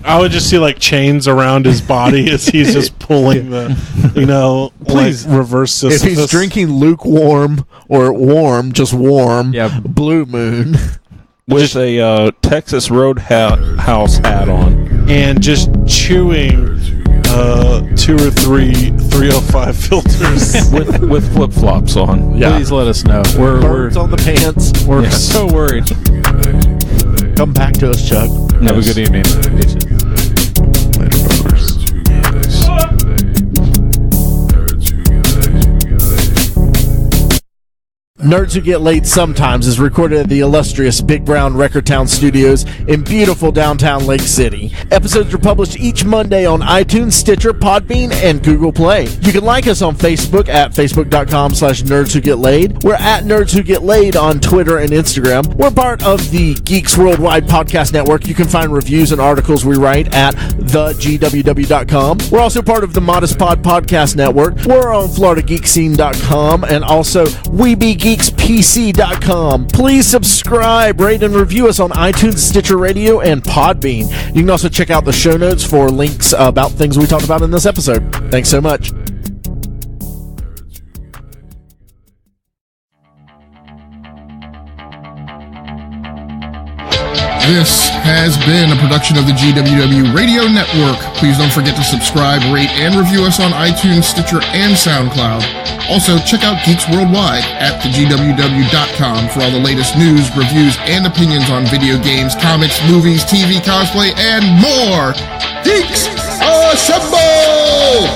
I would just see like chains around his body as he's just pulling the, Please. like reverse If Sisyphus. he's drinking lukewarm or warm, just warm, Yeah. Blue Moon. with a Texas Roadhouse hat on. and just chewing 2 or 3 305 filters. with flip flops on. Yeah. please let us know. We're Birds on the pants. we're so worried. Come back to us, Chuck. Have a good evening. Nerds Who Get Laid Sometimes is recorded at the illustrious Big Brown Record Town Studios in beautiful downtown Lake City. Episodes are published each Monday on iTunes, Stitcher, Podbean, and Google Play. You can like us on Facebook at facebook.com/Nerds Who Get Laid. We're at Nerds Who Get Laid on Twitter and Instagram. We're part of the Geeks World Wide podcast network. You can find reviews and articles we write at thegww.com. We're also part of the Modest Pod podcast network. We're on FloridaGeekscene.com and also WeBeGeeksPC.com. Please subscribe, rate, and review us on iTunes, Stitcher Radio, and Podbean. You can also check out the show notes for links about things we talked about in this episode. Thanks so much. This has been a production of the GWW Radio Network. Please don't forget to subscribe, rate, and review us on iTunes, Stitcher, and SoundCloud. Also, check out Geeks Worldwide at thegww.com for all the latest news, reviews, and opinions on video games, comics, movies, TV, cosplay, and more. Geeks Assemble!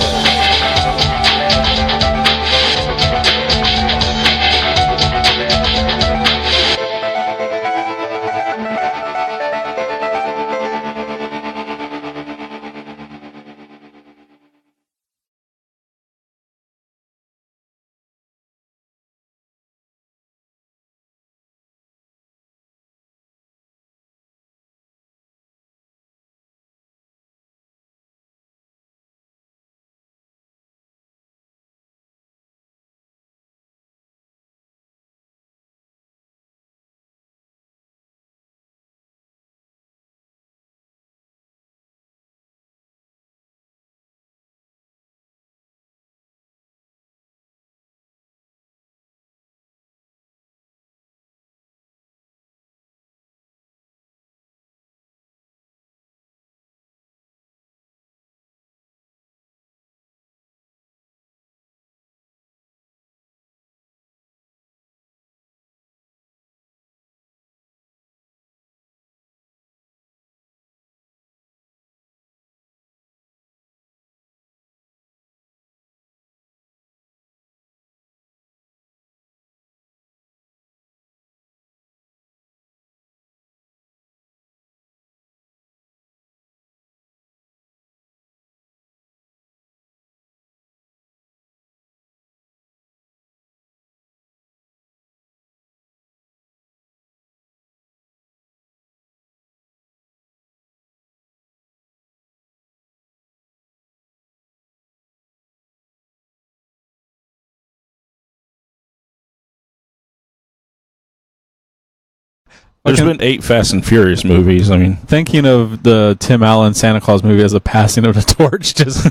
There's been 8 Fast and Furious movies. I mean, thinking of the Tim Allen Santa Claus movie as a passing of the torch. Just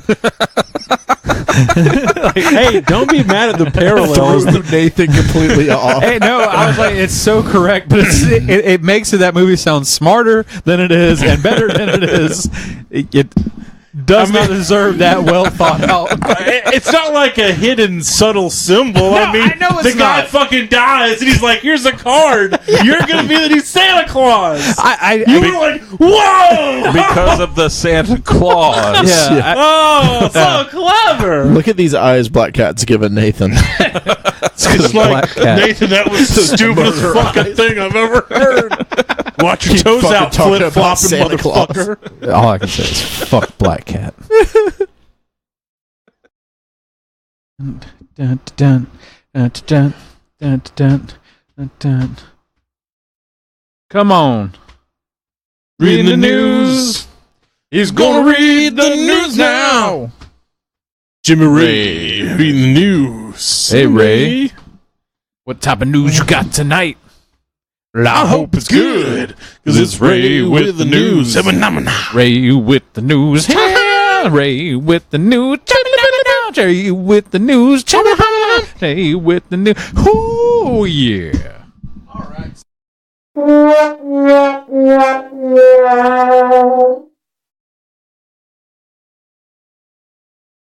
hey, don't be mad at the parallels. Nathan completely off. Hey, no, I was like, it's so correct, but it makes that movie sound smarter than it is and better than it is. It does not deserve that well thought out. It's not like a hidden subtle symbol. No, I mean, I know it's the guy not. fucking dies, and he's like, "Here's a card. You're gonna be the new Santa Claus." You were like, "Whoa!" because of the Santa Claus. Yeah. So clever. Look at these eyes Black Cat's giving Nathan. It's like, Nathan, that was the stupidest fucking thing I've ever heard. Watch your toes fucking out, talking flip about flopping Santa Claus. motherfucker. All I can say is fuck Black Cat. Dun, dun, dun, dun, dun, dun, dun, dun. Come on. Reading the news. He's gonna read the news now. Jimmy Ray, reading the news. Hey, Ray. What type of news you got tonight? I hope it's good, because it's Ray with the news. Ray with the news. Yeah, Ray with the news. Ray with the news. Ray with the news. Oh, yeah. All right.